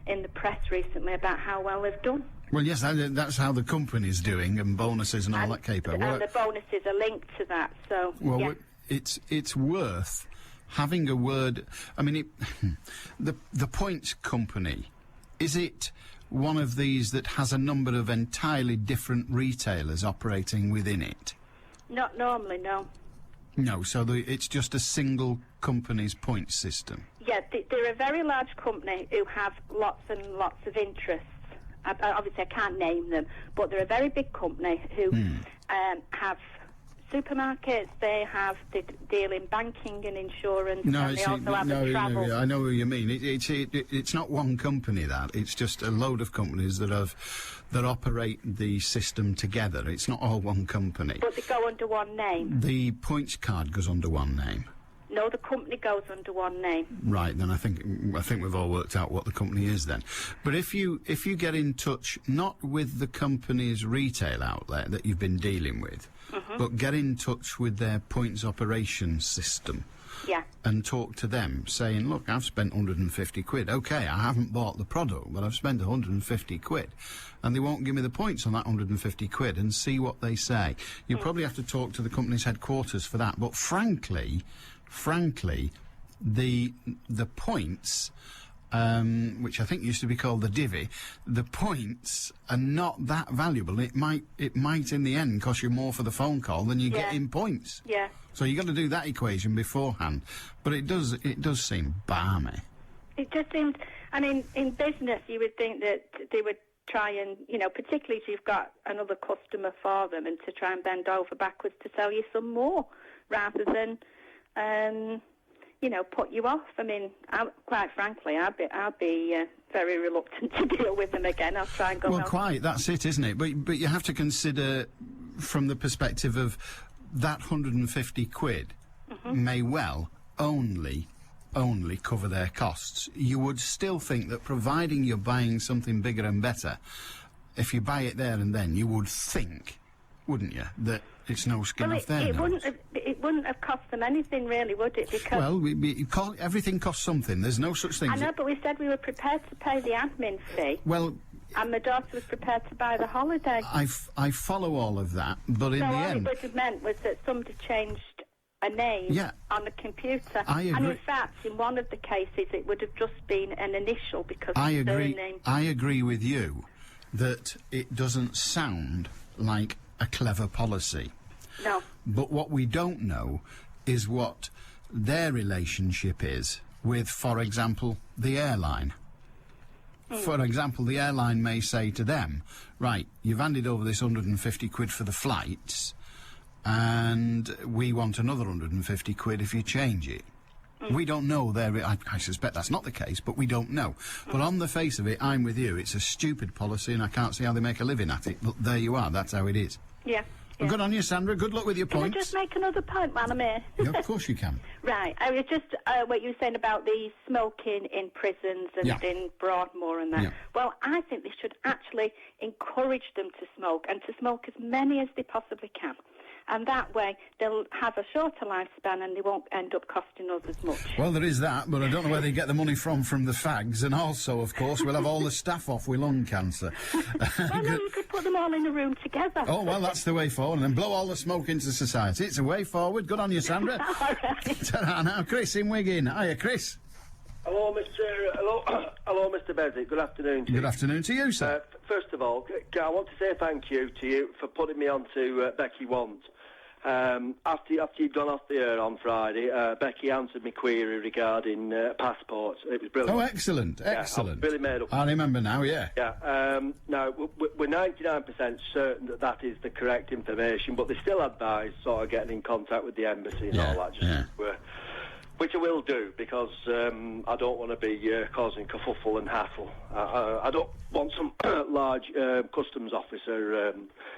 in the press recently about how well they've done. Well, yes, that's how the company's doing, and bonuses and all that caper. And the bonuses are linked to that, so... Well, it's worth... having a word. I mean, the points company, is it one of these that has a number of entirely different retailers operating within it? Not normally, no. No, so it's just a single company's points system? Yeah, they're a very large company who have lots and lots of interests. Obviously, I can't name them, but they're a very big company who have supermarkets, they deal in banking and insurance, and they also have travel. I know what you mean. It's not one company, it's just a load of companies that operate the system together. It's not all one company. But they go under one name. The points card goes under one name. No, the company goes under one name. Right, then I think we've all worked out what the company is then. But if you get in touch, not with the company's retail outlet that you've been dealing with, but get in touch with their points operations system. Yeah. And talk to them, saying, look, I've spent 150 quid. OK, I haven't bought the product, but I've spent 150 quid. And they won't give me the points on that 150 quid, and see what they say. You probably have to talk to the company's headquarters for that. But frankly, the points, which I think used to be called the divvy, the points are not that valuable. It might in the end cost you more for the phone call than you get in points. Yeah. So you've got to do that equation beforehand. But it does seem balmy. It just seems, I mean, in business you would think that they would try and, particularly if you've got another customer for them, and to try and bend over backwards to sell you some more, rather than put you off. I mean, quite frankly, I'd be very reluctant to deal with them again. I'll try and go. Well, quite. That's it, isn't it? But you have to consider from the perspective of that 150 quid may well only cover their costs. You would still think that, providing you're buying something bigger and better, if you buy it there and then, you would think, wouldn't you, that it's no skin off their nose? It wouldn't have cost them anything, really, would it? Because everything costs something. There's no such thing. I know, but we said we were prepared to pay the admin fee. Well, and my daughter was prepared to buy the holiday. I follow all of that, but in the end, what it would have meant was that somebody changed a name Yeah. on a computer. I And agree. in fact, in one of the cases, it would have just been an initial because I of the agree. surname. I agree with you that it doesn't sound like a clever policy. No. But what we don't know is what their relationship is with, for example, the airline. For example, the airline may say to them, right, you've handed over this 150 quid for the flights, and we want another 150 quid if you change it. We don't know. I suspect that's not the case, but we don't know. But on the face of it, I'm with you. It's a stupid policy, and I can't see how they make a living at it. But there you are. That's how it is. Yeah. Well, good on you, Sandra. Good luck with your Can I points. just make another point while I'm here? Yeah, of course you can. Right. I was just what you were saying about the smoking in prisons and Yeah. in Broadmoor and that. Yeah. Well, I think they should actually encourage them to smoke and to smoke as many as they possibly can. And that way they'll have a shorter lifespan and they won't end up costing us as much. Well, there is that, but I don't know where they get the money from the fags. And also, of course, we'll have all the staff off with lung cancer. Well, no, you could put them all in a room together. Oh, well, that's the way forward. And then blow all the smoke into society. It's a way forward. Good on you, Sandra. All right. Ta-ra now, Chris in Wigan. Hiya, Chris. Hello, Mr. Beswick. Good afternoon to you. Good afternoon to you, sir. First of all, I want to say thank you to you for putting me on to Becky Want. After you'd gone off the air on Friday, Becky answered my query regarding passports. It was brilliant. Oh, excellent, excellent. I was really made up. I remember now, yeah. Yeah. Now, we're 99% certain that is the correct information, but they still advise sort of getting in contact with the embassy and all that. Which I will do, because I don't want to be causing kerfuffle and hassle. I don't want some large customs officer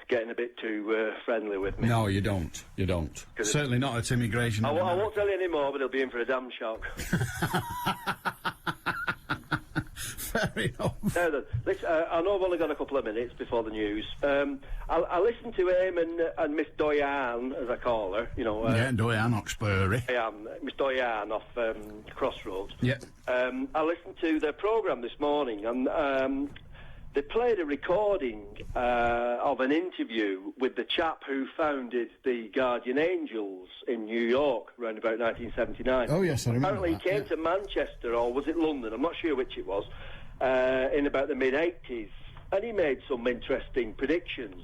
getting a bit too friendly with me. No, you don't. You don't. Certainly not at immigration. I won't tell you any more, but he'll be in for a damn shock. Fair enough. Now then, I know I've only got a couple of minutes before the news. I listened to him and Miss Doyan, as I call her, you know. Yeah, Doyan Oxbury. Miss Doyan off Crossroads. Yeah. I listened to their programme this morning, and they played a recording of an interview with the chap who founded the Guardian Angels in New York around about 1979. Oh, yes, I remember Apparently that, he came to Manchester, or was it London? I'm not sure which it was, in about the mid-80s, and he made some interesting predictions.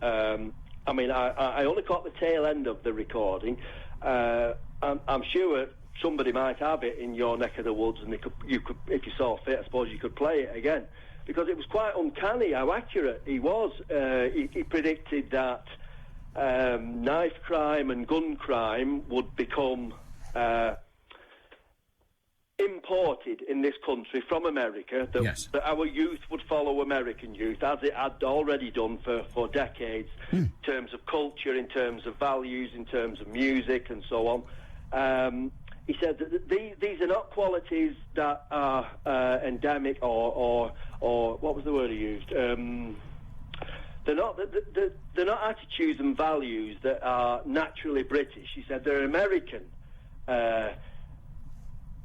I mean, I only caught the tail end of the recording. I'm sure somebody might have it in your neck of the woods, and you could, if you saw fit, I suppose you could play it again. Because it was quite uncanny how accurate he was. He predicted that knife crime and gun crime would become imported in this country from America, that our youth would follow American youth, as it had already done for decades, in terms of culture, in terms of values, in terms of music, and so on. He said that these are not qualities that are endemic or what was the word he used? They're not attitudes and values that are naturally British. He said they're American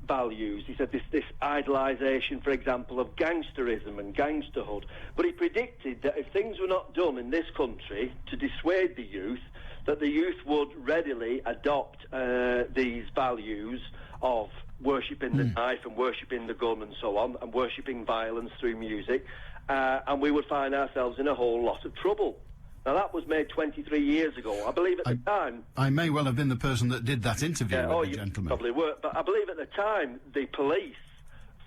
values. He said this idolisation, for example, of gangsterism and gangsterhood. But he predicted that if things were not done in this country to dissuade the youth, that the youth would readily adopt these values of worshipping the knife and worshipping the gun and so on, and worshipping violence through music, and we would find ourselves in a whole lot of trouble. Now, that was made 23 years ago. I believe at the time... I may well have been the person that did that interview with the gentleman. Probably were, but I believe at the time the police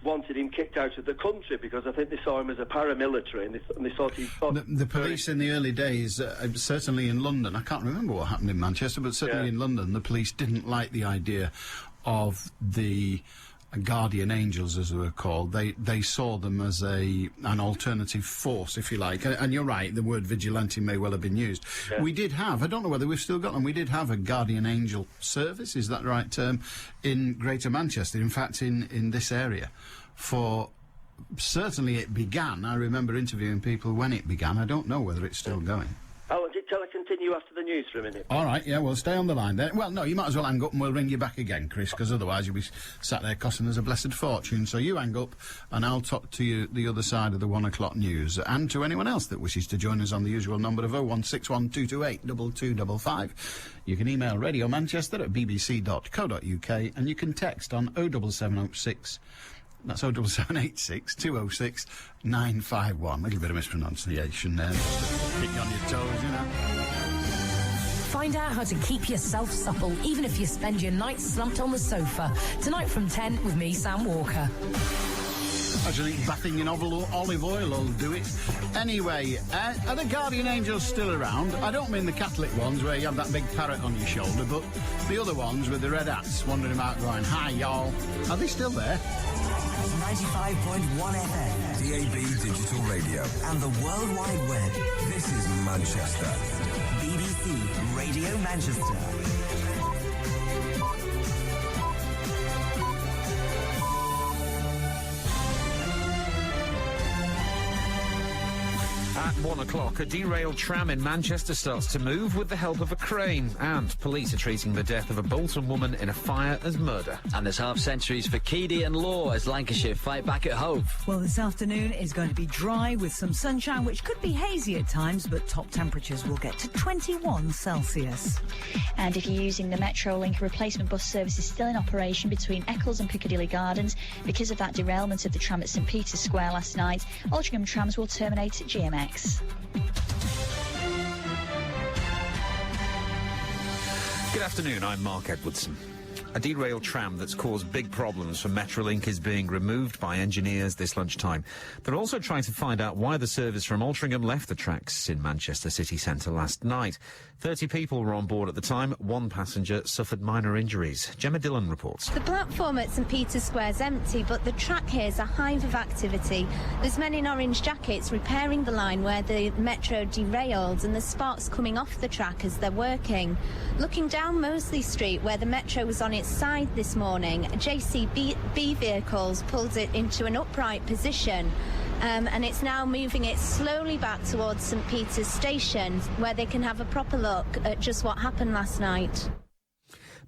wanted him kicked out of the country because I think they saw him as a paramilitary, and they thought he... The police in the early days, certainly in London, I can't remember what happened in Manchester, but certainly in London, the police didn't like the idea of the Guardian Angels, as they were called. They saw them as an alternative force, if you like. And you're right, the word vigilante may well have been used. Yeah. We did have, I don't know whether we've still got them, we did have a Guardian Angel service, is that the right term, in Greater Manchester, in fact in this area. Certainly it began. I remember interviewing people when it began. I don't know whether it's still going. Alan, I can continue after the news for a minute? All right, yeah, well, stay on the line then. Well, no, you might as well hang up and we'll ring you back again, Chris, because otherwise you'll be sat there costing us a blessed fortune. So you hang up and I'll talk to you the other side of the 1 o'clock news, and to anyone else that wishes to join us on the usual number of 0161228 2255. You can email radiomanchester@bbc.co.uk, and you can text on 07706. That's 07786 206 951. A little bit of mispronunciation there, just to keep you on your toes, you know. Find out how to keep yourself supple, even if you spend your night slumped on the sofa. Tonight from 10 with me, Sam Walker. I just think bathing in olive oil will do it. Anyway, are the guardian angels still around? I don't mean the Catholic ones where you have that big parrot on your shoulder, but the other ones with the red hats wandering about going, "Hi, y'all." Are they still there? 95.1 FM. DAB Digital Radio. And the World Wide Web. This is Manchester. BBC Radio Manchester. At 1 o'clock, a derailed tram in Manchester starts to move with the help of a crane, and police are treating the death of a Bolton woman in a fire as murder. And there's half-centuries for Keady and Law as Lancashire fight back at Hove. Well, this afternoon is going to be dry with some sunshine, which could be hazy at times, but top temperatures will get to 21 Celsius. And if you're using the Metrolink, replacement bus service is still in operation between Eccles and Piccadilly Gardens because of that derailment of the tram at St Peter's Square last night. Altrincham trams will terminate at GMX. Good afternoon, I'm Mark Edwardson. A derailed tram that's caused big problems for Metrolink is being removed by engineers this lunchtime. They're also trying to find out why the service from Altrincham left the tracks in Manchester city centre last night. 30 people were on board at the time. One passenger suffered minor injuries. Gemma Dillon reports. The platform at St Peter's Square is empty, but the track here is a hive of activity. There's men in orange jackets repairing the line where the Metro derailed, and there's sparks coming off the track as they're working. Looking down Moseley Street, where the Metro was on its side this morning, JCB vehicles pulled it into an upright position. And it's now moving it slowly back towards St Peter's Station, where they can have a proper look at just what happened last night.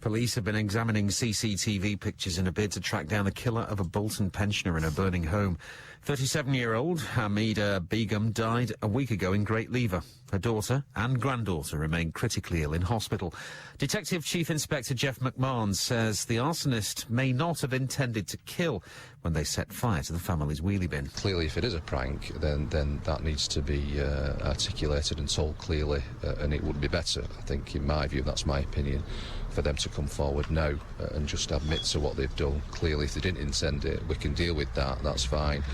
Police have been examining CCTV pictures in a bid to track down the killer of a Bolton pensioner in a burning home. 37-year-old Hamida Begum died a week ago in Great Lever. Her daughter and granddaughter remain critically ill in hospital. Detective Chief Inspector Jeff McMahon says the arsonist may not have intended to kill when they set fire to the family's wheelie bin. Clearly, if it is a prank, then that needs to be articulated and told clearly, and it would be better, I think, in my view, that's my opinion, for them to come forward now and just admit to what they've done. Clearly, if they didn't intend it, we can deal with that, that's fine.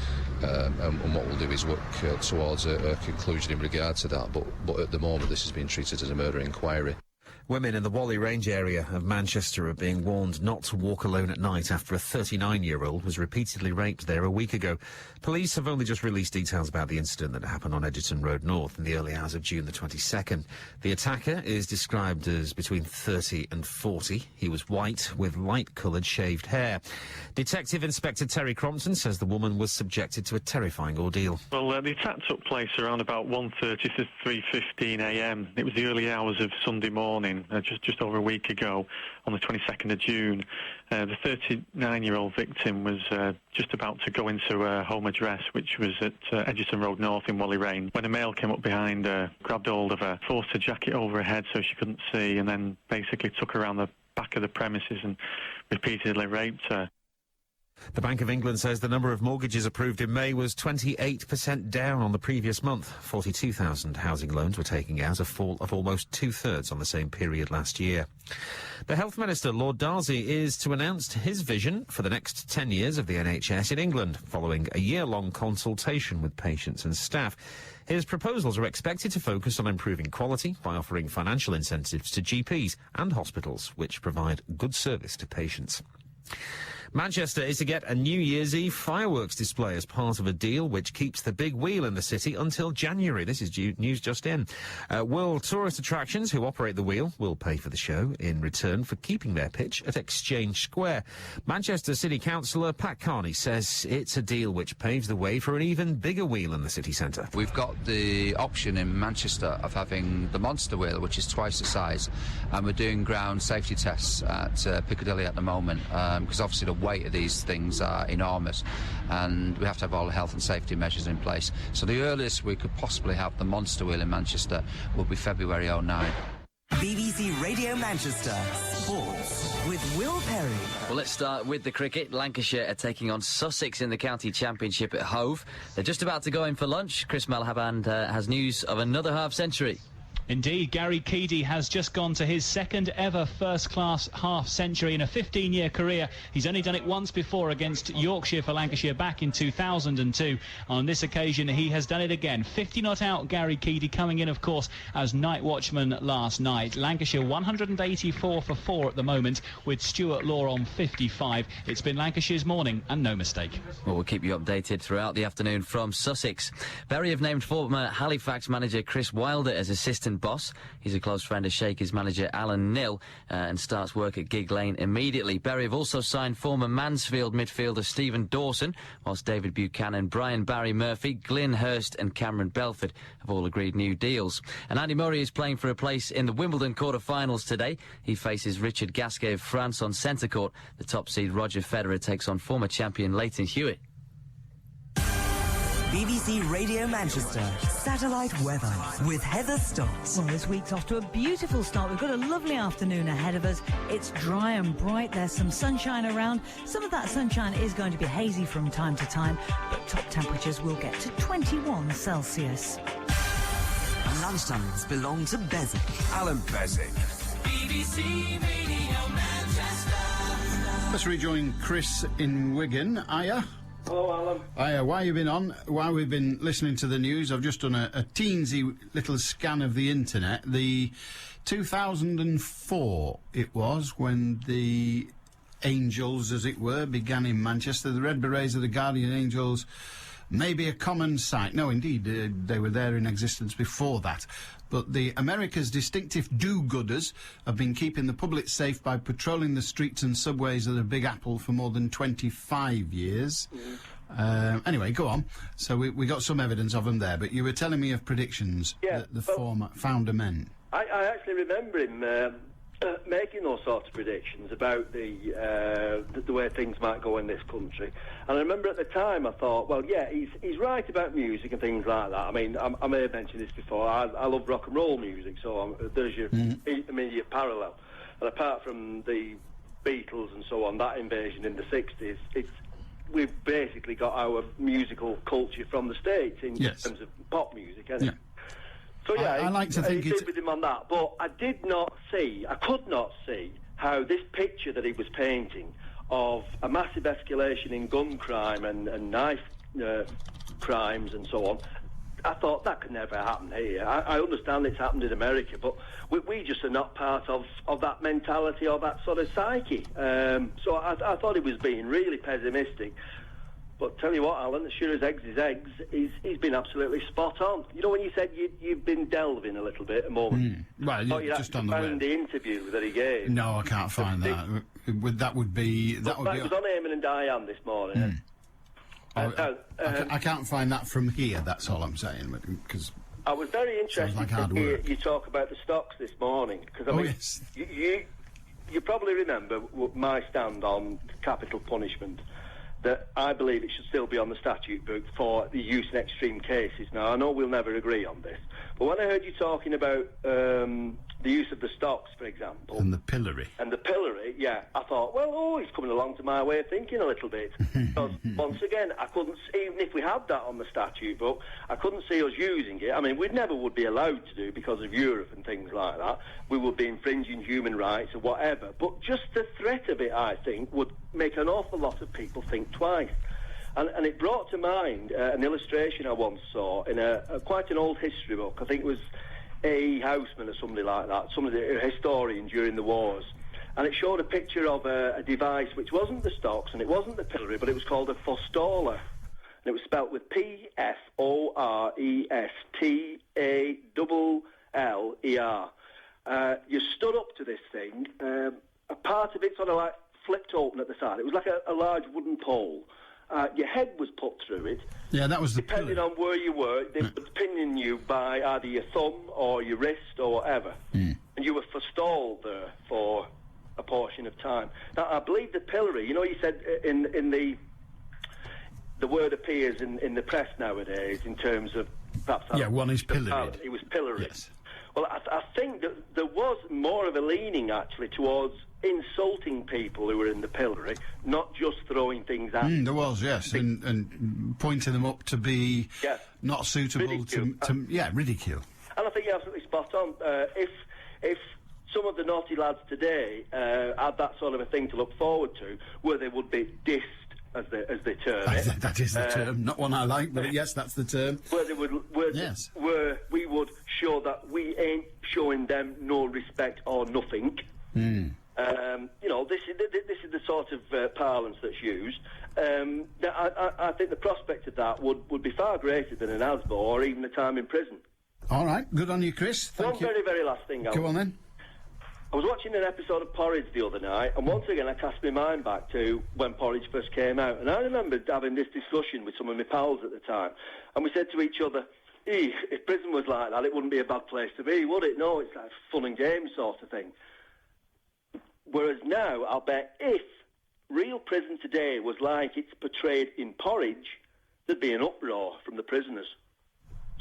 And what we'll do is work towards a conclusion in regard to that. But at the moment, this is being treated as a murder inquiry. Women in the Whalley Range area of Manchester are being warned not to walk alone at night after a 39-year-old was repeatedly raped there a week ago. Police have only just released details about the incident that happened on Egerton Road North in the early hours of June the 22nd. The attacker is described as between 30 and 40. He was white with light-coloured shaved hair. Detective Inspector Terry Crompton says the woman was subjected to a terrifying ordeal. Well, the attack took place around about 1:30 to 3:15 a.m. It was the early hours of Sunday morning. Just over a week ago, on the 22nd of June. The 39-year-old victim was just about to go into her home address, which was at Egerton Road North in Whalley Range, when a male came up behind her, grabbed hold of her, forced her jacket over her head so she couldn't see, and then basically took her around the back of the premises and repeatedly raped her. The Bank of England says the number of mortgages approved in May was 28% down on the previous month. 42,000 housing loans were taken out, a fall of almost two-thirds on the same period last year. The Health Minister, Lord Darzi, is to announce his vision for the next 10 years of the NHS in England, following a year-long consultation with patients and staff. His proposals are expected to focus on improving quality by offering financial incentives to GPs and hospitals, which provide good service to patients. Manchester is to get a New Year's Eve fireworks display as part of a deal which keeps the big wheel in the city until January. This is news just in. World Tourist Attractions, who operate the wheel, will pay for the show in return for keeping their pitch at Exchange Square. Manchester City Councillor Pat Carney says it's a deal which paves the way for an even bigger wheel in the city centre. We've got the option in Manchester of having the monster wheel, which is twice the size, and we're doing ground safety tests at Piccadilly at the moment, because obviously the weight of these things are enormous, and we have to have all the health and safety measures in place. So the earliest we could possibly have the monster wheel in Manchester will be February 09. BBC Radio Manchester Sports with Will Perry. Well, let's start with the cricket. Lancashire are taking on Sussex in the county championship at Hove. They're just about to go in for lunch. Chris Malhaband has news of another half-century. Indeed, Gary Keady has just gone to his second ever first-class half-century in a 15-year career. He's only done it once before against Yorkshire for Lancashire back in 2002. On this occasion, he has done it again. 50 not out, Gary Keady, coming in, of course, as night watchman last night. Lancashire 184 for 4 at the moment, with Stuart Law on 55. It's been Lancashire's morning, and no mistake. Well, we'll keep you updated throughout the afternoon from Sussex. Bury have named former Halifax manager Chris Wilder as assistant boss. He's a close friend of Shakers manager Alan Nill and starts work at Gig Lane immediately. Bury have also signed former Mansfield midfielder Stephen Dawson, whilst David Buchanan, Brian Barry Murphy, Glyn Hurst and Cameron Belford have all agreed new deals. And Andy Murray is playing for a place in the Wimbledon quarter-finals today. He faces Richard Gasquet of France on centre court. The top seed Roger Federer takes on former champion Leighton Hewitt. BBC Radio Manchester satellite weather with Heather Stotts. Well, this week's off to a beautiful start. We've got a lovely afternoon ahead of us. It's dry and bright. There's some sunshine around. Some of that sunshine is going to be hazy from time to time, but top temperatures will get to 21 Celsius. Lunchtimes belong to Beswick. Allan Beswick. BBC Radio Manchester. Let's rejoin Chris in Wigan. Hiya. Hello, Alan. Hiya, while you've been on, while we've been listening to the news, I've just done a teensy little scan of the internet. The 2004 it was when the Angels, as it were, began in Manchester. The Red Berets of the Guardian Angels may be a common sight. No, indeed, they were there in existence before that. But the America's distinctive do-gooders have been keeping the public safe by patrolling the streets and subways of the Big Apple for more than 25 years. Anyway, go on. So we got some evidence of them there, but you were telling me of predictions that the former founder meant. I actually remember him making those sorts of predictions about the way things might go in this country. And I remember at the time I thought, well, yeah, he's right about music and things like that. I mean, I may have mentioned this before. I love rock and roll music, so there's your immediate parallel. And apart from the Beatles and so on, that invasion in the 60s, we've basically got our musical culture from the States in terms of pop music, hasn't it? So yeah, I like to think it's with him on that, but I could not see how this picture that he was painting of a massive escalation in gun crime and knife crimes and so on. I thought that could never happen here. I understand it's happened in America, but we just are not part of that mentality or that sort of psyche. So I thought he was being really pessimistic. But tell you what, Alan, as sure as eggs is eggs, he's been absolutely spot on. You know, when you said you've been delving a little bit a moment. Well, just on the interview that he gave. No, I can't find that. That would be. It was on Eamon and Diane this morning. I can't find that from here. That's all I'm saying. Because I was very interested to hear you talk about the stocks this morning. Because yes. You probably remember my stand on capital punishment. That I believe it should still be on the statute book for the use in extreme cases. Now, I know we'll never agree on this, but when I heard you talking about the use of the stocks, for example... And the pillory, yeah, I thought, well, he's coming along to my way of thinking a little bit. Because, once again, I couldn't... Even if we had that on the statute book, I couldn't see us using it. I mean, we never would be allowed to do because of Europe and things like that. We would be infringing human rights or whatever. But just the threat of it, I think, would make an awful lot of people think twice. And it brought to mind an illustration I once saw in quite an old history book. I think it was A. Houseman or somebody like that, a historian during the wars. and it showed a picture of a device which wasn't the stocks and it wasn't the pillory, but it was called a forestaller. And it was spelt with P-F-O-R-E-S-T-A-L-L-E-R. You stood up to this thing. A part of it sort of like flipped open at the side. It was like a large wooden pole. Your head was put through it. Yeah, that was the Depending on where you were, they would pinion you by either your thumb or your wrist or whatever. And you were forestalled there for a portion of time. Now, I believe the pillory, you know, you said in the word appears in the press nowadays in terms of perhaps... Yeah, one is pilloried. It was pilloried. Yes. Well, I think that there was more of a leaning, actually, towards insulting people who were in the pillory, not just throwing things at them. There was, yes, and pointing them up to be not suitable ridicule. to ridicule. And I think you're absolutely spot on. If some of the naughty lads today had that sort of a thing to look forward to, where they would be dissed, as they term it. That is the term, not one I like, but yes, that's the term. Where we would show that we ain't showing them no respect or nothing. You know, this is the sort of parlance that's used. I think the prospect of that would be far greater than an ASBO or even a time in prison. All right, good on you, Chris. Thank you. One very last thing. Go on then. I was watching an episode of Porridge the other night, and once again I cast my mind back to when Porridge first came out, and I remember having this discussion with some of my pals at the time, and we said to each other, if prison was like that, it wouldn't be a bad place to be, would it? No, it's like fun and games sort of thing. Whereas now, I'll bet if real prison today was like it's portrayed in Porridge, there'd be an uproar from the prisoners.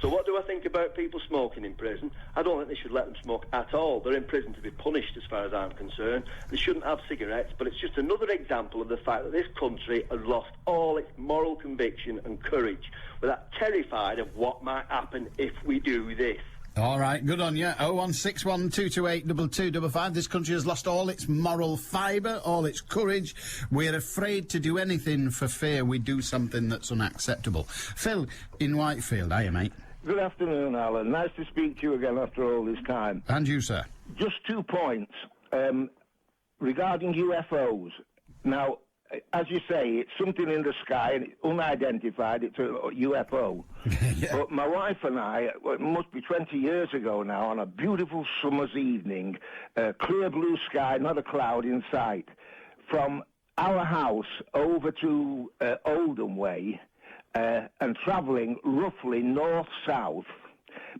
So what do I think about people smoking in prison? I don't think they should let them smoke at all. They're in prison to be punished as far as I'm concerned. They shouldn't have cigarettes, but it's just another example of the fact that this country has lost all its moral conviction and courage. We're that terrified of what might happen if we do this. All right, good on you. 0161228 2255. This country has lost all its moral fibre, all its courage. We're afraid to do anything for fear we do something that's unacceptable. Phil in Whitefield, hiya, mate. Good afternoon, Alan. Nice to speak to you again after all this time. And you, sir. Just 2 points regarding UFOs. Now, as you say, it's something in the sky, and it's unidentified, it's a UFO. But my wife and I, it must be 20 years ago now, on a beautiful summer's evening, clear blue sky, not a cloud in sight, from our house over to Oldham Way, and travelling roughly north-south,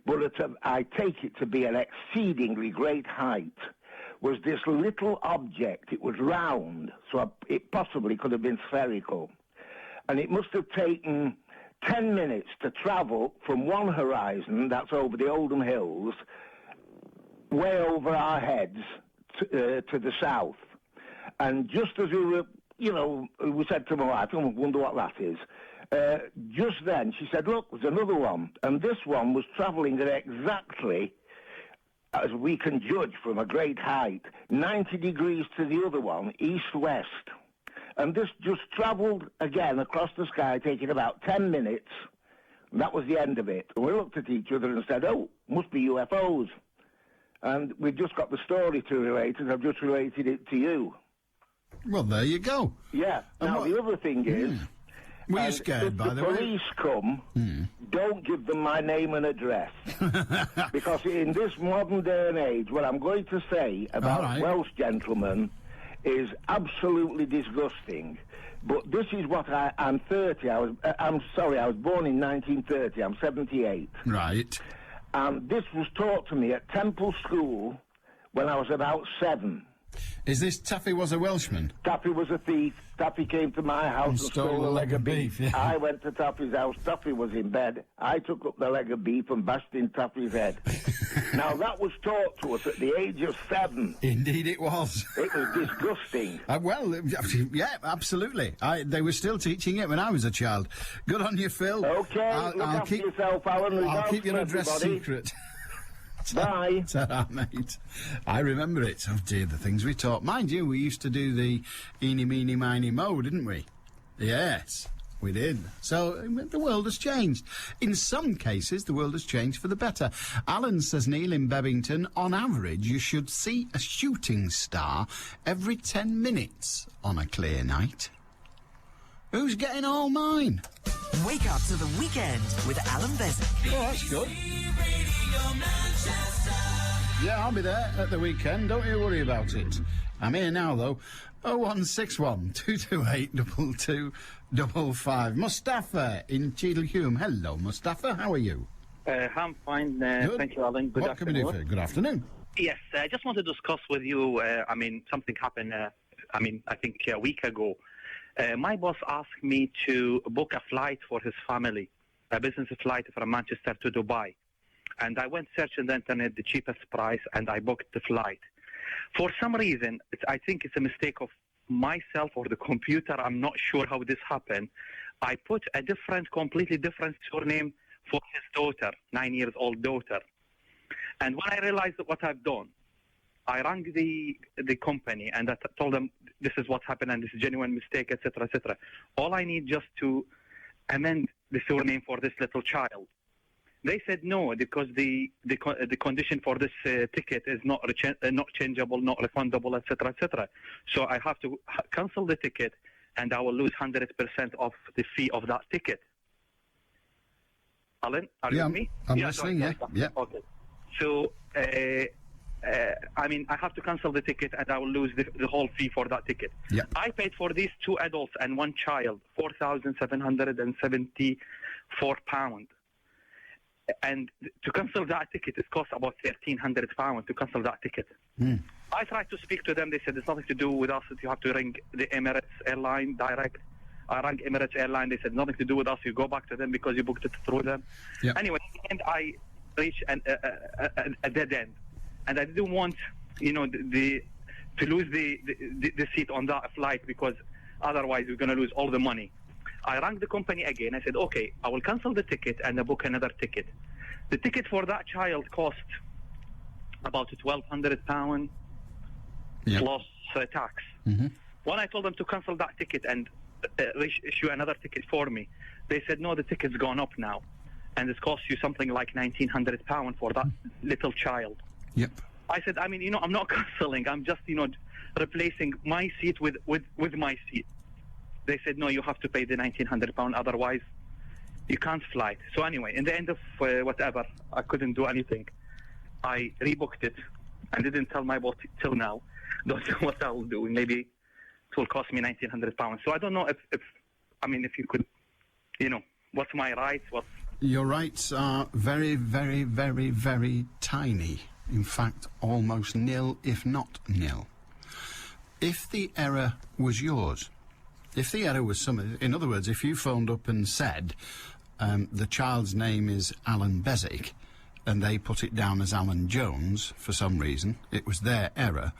but I take it to be an exceedingly great height, was this little object. It was round, so it possibly could have been spherical. And it must have taken 10 minutes to travel from one horizon, that's over the Oldham Hills, way over our heads to the south. And just as we were, you know, we said to my wife, I wonder what that is. Just then, she said, look, there's another one. And this one was travelling at exactly, as we can judge from a great height, 90 degrees to the other one, east-west. And this just travelled again across the sky, taking about 10 minutes. And that was the end of it. And we looked at each other and said, oh, must be UFOs. And we've just got the story to relate, and I've just related it to you. Well, there you go. Yeah. Now, the other thing is... Were you scared, by the way? If the police come, don't give them my name and address. Because in this modern day and age, what I'm going to say about Welsh gentlemen is absolutely disgusting. But this is what I'm 30. I was born in 1930. I'm 78. Right. And this was taught to me at Temple School when I was about 7. Is this Taffy was a Welshman? Taffy was a thief. Taffy came to my house and stole a leg of beef. Yeah. I went to Taffy's house. Taffy was in bed. I took up the leg of beef and bashed in Taffy's head. Now, that was taught to us at the age of 7. Indeed it was. It was disgusting. Well, yeah, absolutely. They were still teaching it when I was a child. Good on you, Phil. OK, look after yourself, Alan. I'll keep your address secret. Bye. Ta-ra, mate. I remember it. Oh, dear, the things we taught. Mind you, we used to do the eeny, meeny, miny, mo, didn't we? Yes. We did. So the world has changed. In some cases, the world has changed for the better. Alan says, Neil, in Bebington, on average, you should see a shooting star every 10 minutes on a clear night. Who's getting all mine? Wake up to the weekend with Allan Beswick. Oh, that's good. Yeah, I'll be there at the weekend. Don't you worry about it. I'm here now, though. 0161 228 2255. Mustafa in Cheadle-Hulme. Hello, Mustafa. How are you? I'm fine. Good. Thank you, Alan. Good what afternoon. can we do for you? Good afternoon. Yes, I just want to discuss with you, something happened, I think a week ago. My boss asked me to book a flight for his family, a business flight from Manchester to Dubai. And I went search on the internet, the cheapest price, and I booked the flight. For some reason, I think it's a mistake of myself or the computer. I'm not sure how this happened. I put a completely different surname for his daughter, 9-year-old daughter. And when I realized what I've done, I rang the company and I told them this is what happened and this is a genuine mistake, etc., etc. All I need just to amend the surname for this little child. They said no, because the condition for this ticket is not changeable, not refundable, etc., etc. So I have to cancel the ticket, and I will lose 100% of the fee of that ticket. Alan, are you with me? I'm listening. Yeah. Okay. So I have to cancel the ticket, and I will lose the whole fee for that ticket. Yeah. I paid for these 2 adults and 1 child £4,774. And to cancel that ticket, it costs about £1,300 to cancel that ticket. I tried to speak to them. They said, it's nothing to do with us. You have to ring the Emirates airline direct. I rang Emirates airline. They said, nothing to do with us. You go back to them because you booked it through them. Yep. Anyway, and I reached a dead end. And I didn't want, to lose the seat on that flight, because otherwise we're going to lose all the money. I rang the company again. I said, okay, I will cancel the ticket and I book another ticket. The ticket for that child cost about £1,200 plus tax. Mm-hmm. When I told them to cancel that ticket and issue another ticket for me, they said, no, the ticket's gone up now. And it costs you something like £1,900 for that little child. Yep. I said, I'm not cancelling. I'm just, replacing my seat with my seat. They said, no, you have to pay the £1,900, otherwise you can't fly. So anyway, in the end of whatever, I couldn't do anything. I rebooked it and didn't tell my boss till now. Don't know what I will do. Maybe it will cost me £1,900. So I don't know if you could, what's my rights? Your rights are very, very, very, very tiny. In fact, almost nil, if not nil. If the error was yours, if the error was in other words, if you phoned up and said the child's name is Allan Beswick and they put it down as Alan Jones for some reason, it was their error,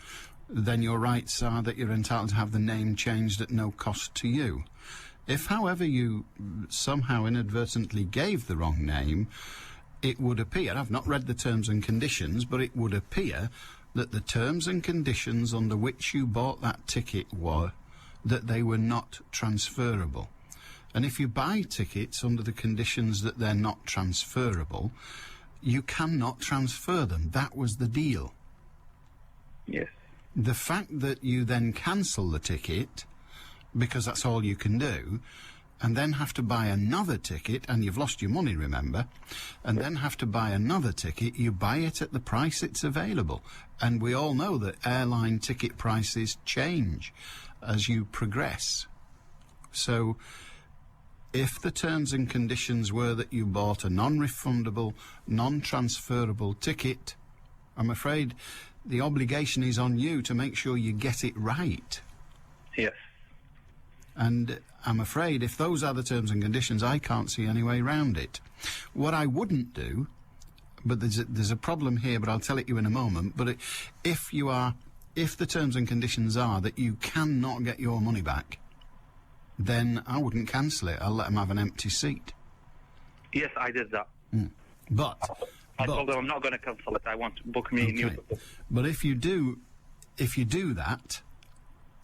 then your rights are that you're entitled to have the name changed at no cost to you. If, however, you somehow inadvertently gave the wrong name, it would appear, I've not read the terms and conditions, but it would appear that the terms and conditions under which you bought that ticket were that they were not transferable. And if you buy tickets under the conditions that they're not transferable, you cannot transfer them. That was the deal. Yes. The fact that you then cancel the ticket, because that's all you can do, and then have to buy another ticket, and you've lost your money, remember, and then have to buy another ticket, you buy it at the price it's available. And we all know that airline ticket prices change as you progress. So if the terms and conditions were that you bought a non-refundable, non-transferable ticket, I'm afraid the obligation is on you to make sure you get it right. Yes. And I'm afraid if those are the terms and conditions, I can't see any way round it. What I wouldn't do, but there's a problem here, but I'll tell it you in a moment, but if the terms and conditions are that you cannot get your money back, then I wouldn't cancel it. I'll let them have an empty seat. Yes, I did that. But I told them I'm not going to cancel it. I want to book me a new ticket. But if you do that,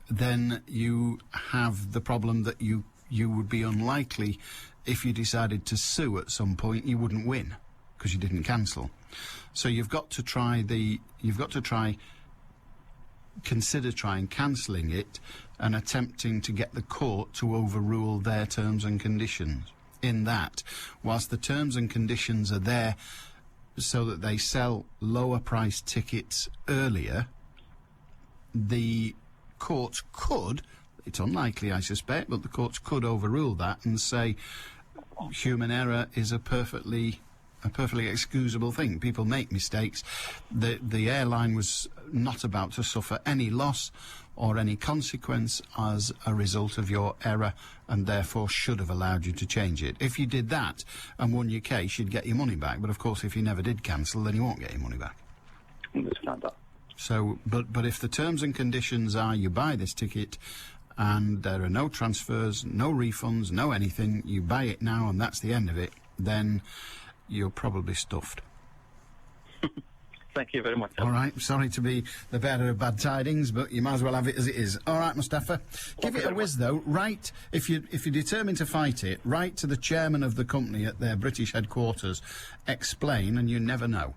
then you have the problem that you you would be unlikely, if you decided to sue at some point, you wouldn't win, because you didn't cancel. So consider trying cancelling it and attempting to get the court to overrule their terms and conditions. In that, whilst the terms and conditions are there so that they sell lower priced tickets earlier, the courts could, it's unlikely I suspect, but the courts could overrule that and say human error is a perfectly excusable thing. People make mistakes. The airline was not about to suffer any loss or any consequence as a result of your error, and therefore should have allowed you to change it. If you did that and won your case, you'd get your money back. But of course, if you never did cancel, then you won't get your money back. Understand that. So, but if the terms and conditions are you buy this ticket and there are no transfers, no refunds, no anything, you buy it now and that's the end of it, then you're probably stuffed. Thank you very much. All right, sorry to be the bearer of bad tidings, but you might as well have it as it is. All right, Mustafa, give it a whiz though. Write, if you're determined to fight it, write to the chairman of the company at their British headquarters, explain, and you never know.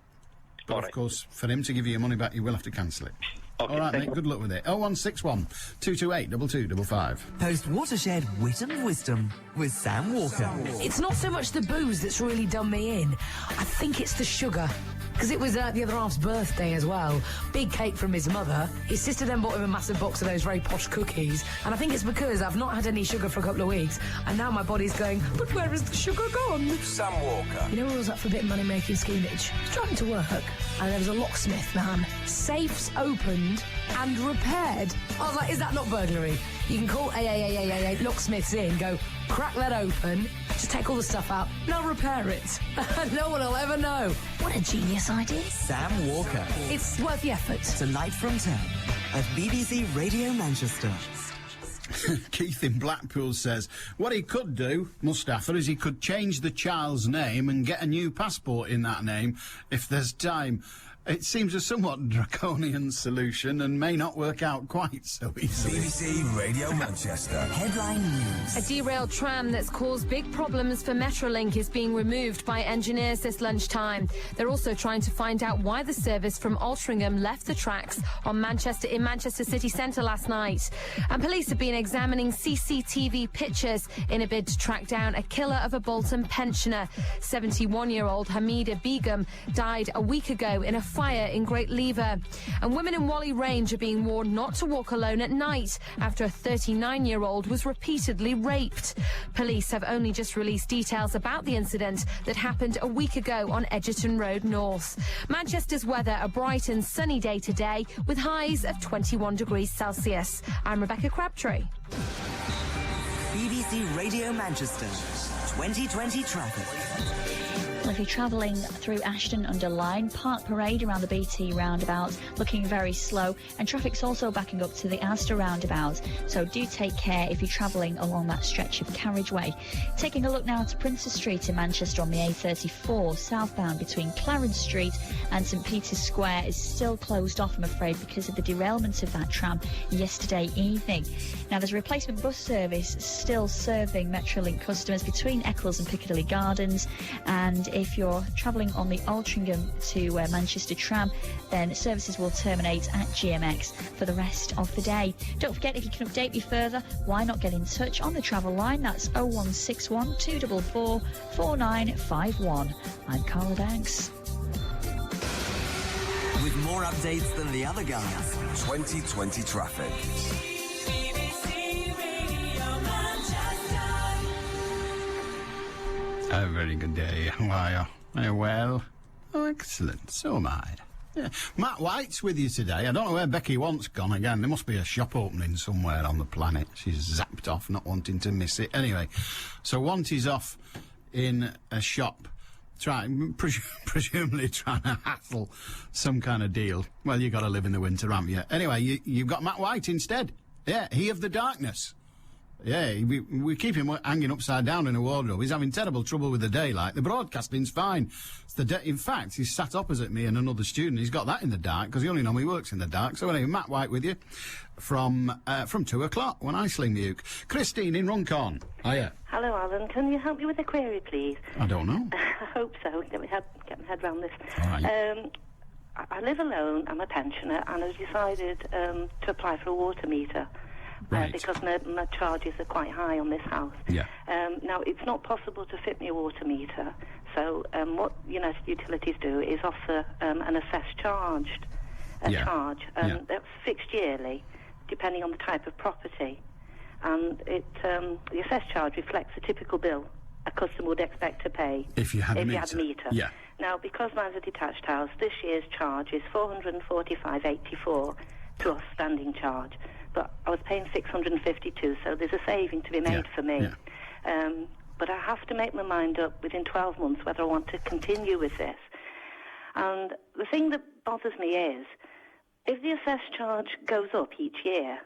But of course, for him to give you your money back, you will have to cancel it. Okay, all right, mate, good luck with it. 0161228 2255. Post Watershed Wit and Wisdom with Sam Walker. It's not so much the booze that's really done me in. I think it's the sugar. Because it was the other half's birthday as well. Big cake from his mother. His sister then bought him a massive box of those very posh cookies. And I think it's because I've not had any sugar for a couple of weeks. And now my body's going, but where is the sugar gone? Sam Walker. You know who was up for a bit of money-making schemage? I was driving to work, and there was a locksmith, man. Safes opened and repaired. I was like, is that not burglary? You can call locksmiths in, go, crack that open, just take all the stuff out, and I'll repair it. No one will ever know. What a genius idea. Sam Walker. It's worth the effort. Tonight from 10 at BBC Radio Manchester. Keith in Blackpool says, what he could do, Mustafa, is he could change the child's name and get a new passport in that name if there's time. It seems a somewhat draconian solution and may not work out quite so easily. BBC Radio Manchester. Headline News. A derailed tram that's caused big problems for Metrolink is being removed by engineers this lunchtime. They're also trying to find out why the service from Altrincham left the tracks in Manchester city centre last night. And police have been examining CCTV pictures in a bid to track down a killer of a Bolton pensioner. 71-year-old Hamida Begum died a week ago in a fire in Great Lever. And women in Whalley Range are being warned not to walk alone at night after a 39-year-old was repeatedly raped. Police have only just released details about the incident that happened a week ago on Edgerton Road North. Manchester's weather, a bright and sunny day today with highs of 21 degrees Celsius. I'm Rebecca Crabtree. BBC Radio Manchester 2020 traffic. Well, if you're travelling through Ashton under Line, Park Parade around the BT roundabout looking very slow, and traffic's also backing up to the Asda roundabout, so do take care if you're travelling along that stretch of carriageway. Taking a look now to Princes Street in Manchester on the A34 southbound between Clarence Street and St Peter's Square is still closed off, I'm afraid, because of the derailment of that tram yesterday evening. Now there's a replacement bus service still serving Metrolink customers between Eccles and Piccadilly Gardens, and if you're travelling on the Altrincham to Manchester tram, then services will terminate at GMX for the rest of the day. Don't forget, if you can update me further, why not get in touch on the travel line? That's 0161 244 4951. I'm Carla Banks. With more updates than the other guys. 2020 traffic. A very good day. How are you? Well? Oh, excellent. So am I. Yeah. Matt White's with you today. I don't know where Becky Want's gone again. There must be a shop opening somewhere on the planet. She's zapped off, not wanting to miss it. Anyway, so Want is off in a shop, presumably trying to hassle some kind of deal. Well, you got to live in the winter, haven't you? Anyway, you've got Matt White instead. Yeah, he of the darkness. Yeah, we keep him hanging upside down in a wardrobe. He's having terrible trouble with the daylight. The broadcasting's fine. It's in fact, he's sat opposite me and another student. He's got that in the dark, because he only normally works in the dark. So anyway, Matt White with you from 2 o'clock when I sling the uke. Christine in Runcorn. Hiya. Hello, Alan. Can you help me with a query, please? I don't know. I hope so. Get my head round this. All right. I live alone. I'm a pensioner, and I've decided to apply for a water meter. Right. Because my charges are quite high on this house. Yeah. Now, it's not possible to fit me a water meter, so what United Utilities do is offer an assessed charge. That's fixed yearly, depending on the type of property. And the assessed charge reflects a typical bill a customer would expect to pay if you had a meter. Yeah. Now, because mine's a detached house, this year's charge is $445.84 plus standing charge. But I was paying $652, so there's a saving to be made for me. Yeah. But I have to make my mind up within 12 months whether I want to continue with this. And the thing that bothers me is, if the assessed charge goes up each year,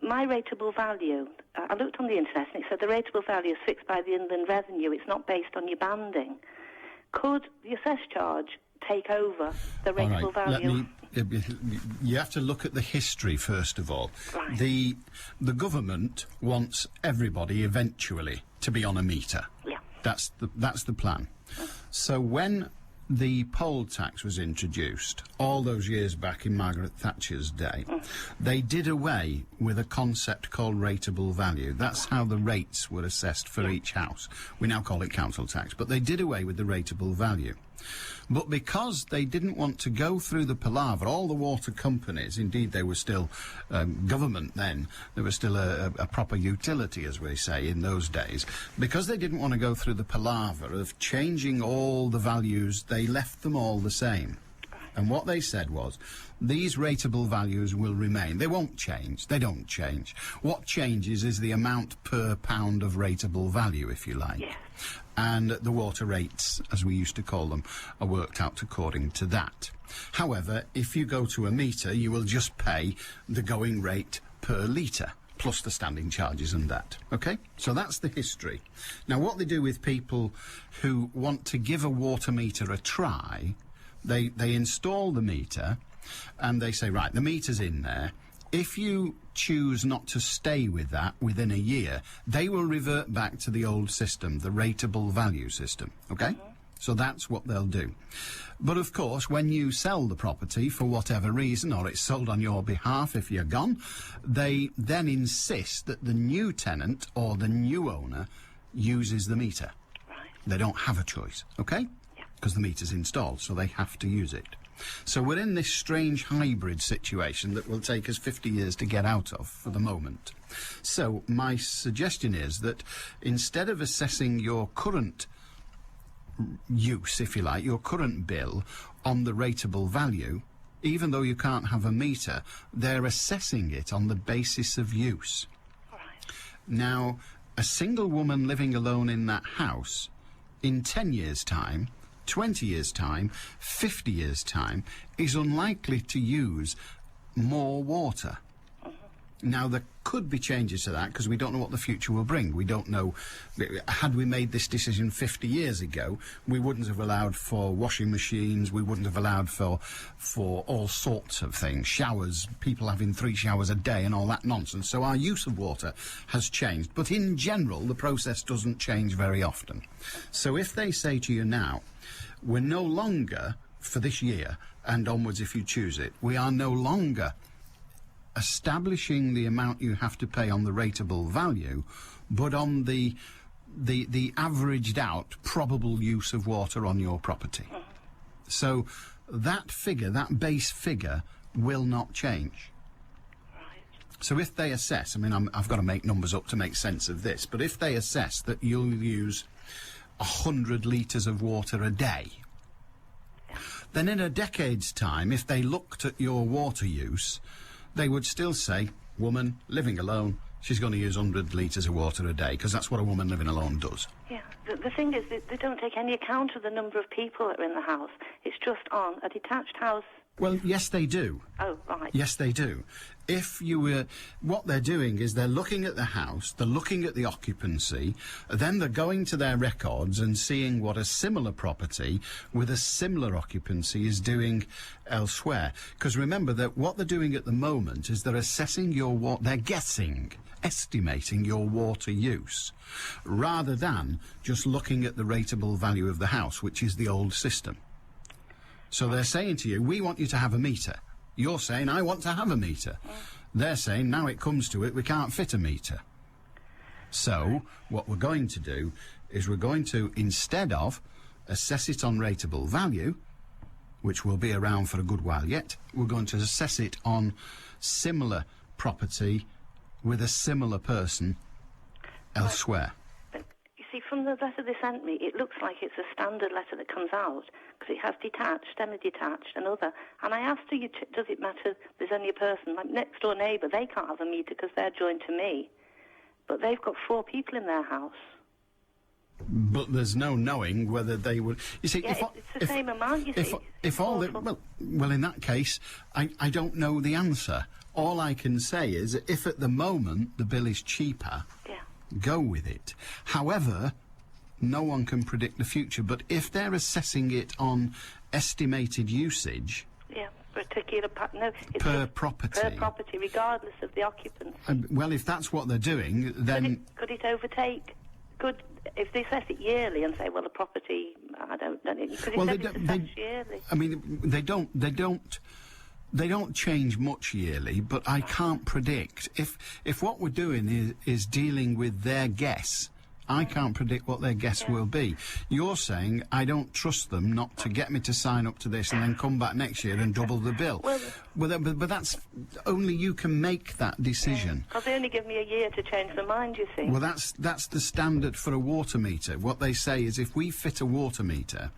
my rateable value, I looked on the internet and it said the rateable value is fixed by the Inland Revenue. It's not based on your banding. Could the assessed charge take over the rateable value? You have to look at the history first of all. Right. The government wants everybody eventually to be on a meter. Yeah. That's the plan. So when the poll tax was introduced all those years back in Margaret Thatcher's day, they did away with a concept called rateable value. That's how the rates were assessed for each house. We now call it council tax, but they did away with the rateable value. But because they didn't want to go through the palaver, all the water companies, indeed they were still government then, they were still a proper utility, as we say, in those days, because they didn't want to go through the palaver of changing all the values, they left them all the same. And what they said was, these rateable values will remain. They won't change. They don't change. What changes is the amount per pound of rateable value, if you like. Yeah. And the water rates, as we used to call them, are worked out according to that. However, if you go to a meter, you will just pay the going rate per litre, plus the standing charges and that. OK? So that's the history. Now, what they do with people who want to give a water meter a try, they install the meter and they say, right, the meter's in there. If you choose not to stay with that within a year, they will revert back to the old system, the rateable value system, OK? So that's what they'll do. But, of course, when you sell the property for whatever reason, or it's sold on your behalf if you're gone, they then insist that the new tenant or the new owner uses the meter. Right. They don't have a choice, OK? Because the meter's installed, so they have to use it. So we're in this strange hybrid situation that will take us 50 years to get out of for the moment. So my suggestion is that instead of assessing your current use, if you like, your current bill on the rateable value, even though you can't have a meter, they're assessing it on the basis of use. Right. Now, a single woman living alone in that house, in 10 years' time, 20 years' time, 50 years' time, is unlikely to use more water. Now, there could be changes to that because we don't know what the future will bring. We don't know. Had we made this decision 50 years ago, we wouldn't have allowed for washing machines, we wouldn't have allowed for all sorts of things, showers, people having 3 showers a day and all that nonsense. So our use of water has changed. But in general, the process doesn't change very often. So if they say to you now, we're no longer, for this year and onwards if you choose it, we are no longer establishing the amount you have to pay on the rateable value, but on the averaged out probable use of water on your property. So that figure, that base figure, will not change. So if they assess, I mean, I've got to make numbers up to make sense of this, but if they assess that you'll use 100 litres of water a day, then in a decade's time, if they looked at your water use, they would still say, woman living alone, she's going to use 100 litres of water a day, because that's what a woman living alone does. Yeah, the thing is, they don't take any account of the number of people that are in the house. It's just on a detached house Well, yes, they do. Oh, right. Yes, they do. If you were... What they're doing is they're looking at the house, they're looking at the occupancy, then they're going to their records and seeing what a similar property with a similar occupancy is doing elsewhere. Because remember that what they're doing at the moment is they're assessing your they're estimating your water use, rather than just looking at the rateable value of the house, which is the old system. So they're saying to you, we want you to have a meter. You're saying, I want to have a meter. They're saying, now it comes to it, we can't fit a meter. So, what we're going to do is we're going to, instead of assess it on rateable value, which will be around for a good while yet, we're going to assess it on similar property with a similar person elsewhere. But you see, from the letter they sent me, it looks like it's a standard letter that comes out, because it has detached, semi-detached, and other. And I asked her, does it matter there's only a person? Like next door neighbour, they can't have a meter because they're joined to me. But they've got 4 people in their house. But there's no knowing whether they would... You see, Yeah, it's the same amount, you see. If all the... Well, in that case, I don't know the answer. All I can say is, if at the moment the bill is cheaper, go with it. However, no one can predict the future, but if they're assessing it on estimated usage... Yeah, particular... No, it's per property. Per property, regardless of the occupancy. Well, if that's what they're doing, then... Could it overtake... If they assess it yearly and say, well, the property... I don't know... Could it assess yearly? I mean, they don't change much yearly, but I can't predict. If what we're doing is dealing with their guess, I can't predict what their guess will be. You're saying I don't trust them not to get me to sign up to this and then come back next year and double the bill. But that's... Only you can make that decision. Because they only give me a year to change their mind, you see. Well, that's the standard for a water meter. What they say is if we fit a water meter,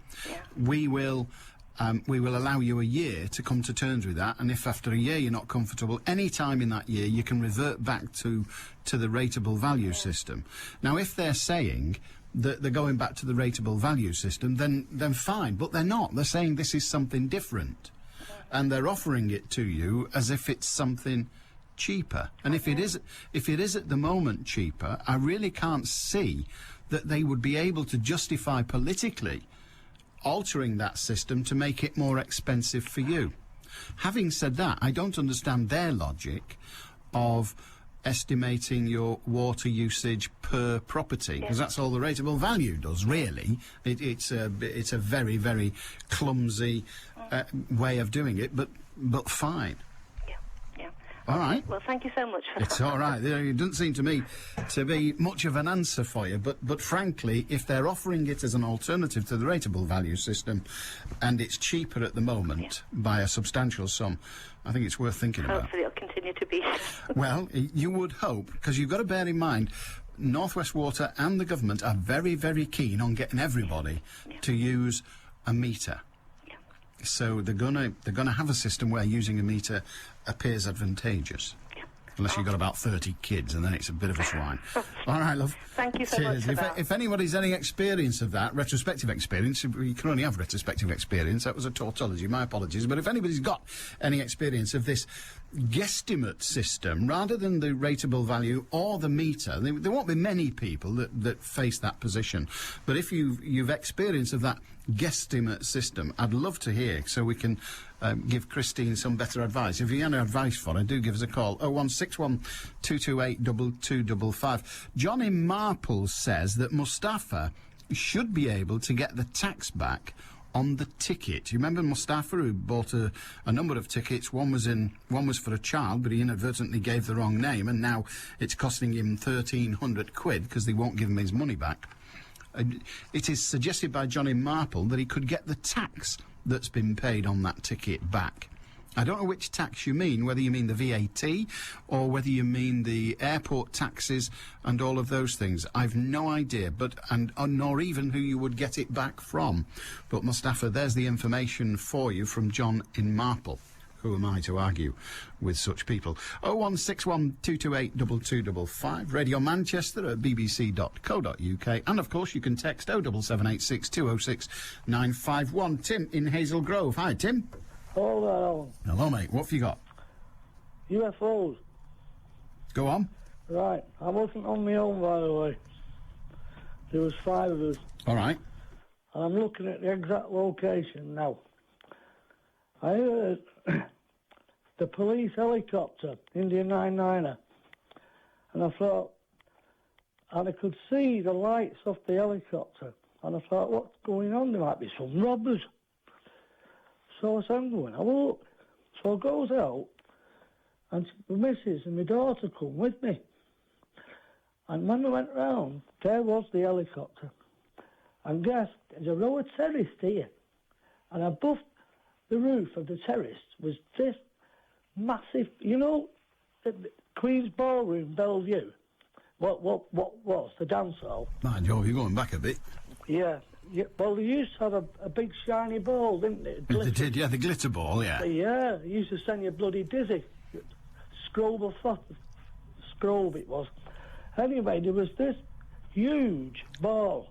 we will allow you a year to come to terms with that, and if after a year you're not comfortable, any time in that year you can revert back to the rateable value system. Now, if they're saying that they're going back to the rateable value system, then fine, but they're not. They're saying this is something different, and they're offering it to you as if it's something cheaper. And if it is at the moment cheaper, I really can't see that they would be able to justify politically altering that system to make it more expensive for you. Having said that, I don't understand their logic of estimating your water usage per property, because that's all the rateable value does, really. It's a very, very clumsy way of doing it, but fine. All right. Well, thank you so much for that. It's all right. It doesn't seem to me to be much of an answer for you, but frankly, if they're offering it as an alternative to the rateable value system, and it's cheaper at the moment by a substantial sum, I think it's worth thinking about. Hopefully it'll continue to be. Well, you would hope, because you've got to bear in mind, North West Water and the government are very, very keen on getting everybody to use a meter. So they're gonna have a system where using a meter appears advantageous. Unless you've got about 30 kids, and then it's a bit of a swine. All right, love. Thank you so much for that. If anybody's any experience of that, retrospective experience, you can only have retrospective experience. That was a tautology, my apologies. But if anybody's got any experience of this guesstimate system, rather than the rateable value or the meter, there won't be many people that face that position. But if you've experience of that guesstimate system, I'd love to hear, so we can give Christine some better advice. If you have any advice for her, do give us a call. 0161228 2255. John in Marple says that Mustafa should be able to get the tax back on the ticket. You remember Mustafa, who bought a number of tickets? One was for a child, but he inadvertently gave the wrong name, and now it's costing him 1,300 quid because they won't give him his money back. It is suggested by John in Marple that he could get the tax that's been paid on that ticket back. I don't know which tax you mean, whether you mean the VAT or whether you mean the airport taxes and all of those things. I've no idea, nor even who you would get it back from. But Mustafa, there's the information for you from John in Marple. Who am I to argue with such people? 01612282255, Radio Manchester at bbc.co.uk, and of course you can text 07786 206 951. Tim in Hazel Grove. Hi, Tim. Hello there, Alan. Hello, mate. What have you got? UFOs. Go on. Right. I wasn't on my own, by the way. There was 5 of us. All right. And I'm looking at the exact location now. I heard the police helicopter, Indian 99er. And I thought, and I could see the lights off the helicopter. And I thought, what's going on? There might be some robbers. So I said, I'm going to have a look. So I goes out, and my missus and my daughter come with me. And when we went round, there was the helicopter. And guess, there's a row of terrace here. And above the roof of the terrace was this massive, you know, the Queen's Ballroom, Bellevue. What was the dance hall? Mind you, you're going back a bit. Yeah. Well, they used to have a big shiny ball, didn't they? They did, yeah, the glitter ball, yeah. Yeah, it used to send you bloody dizzy. Scrobe it was. Anyway, there was this huge ball,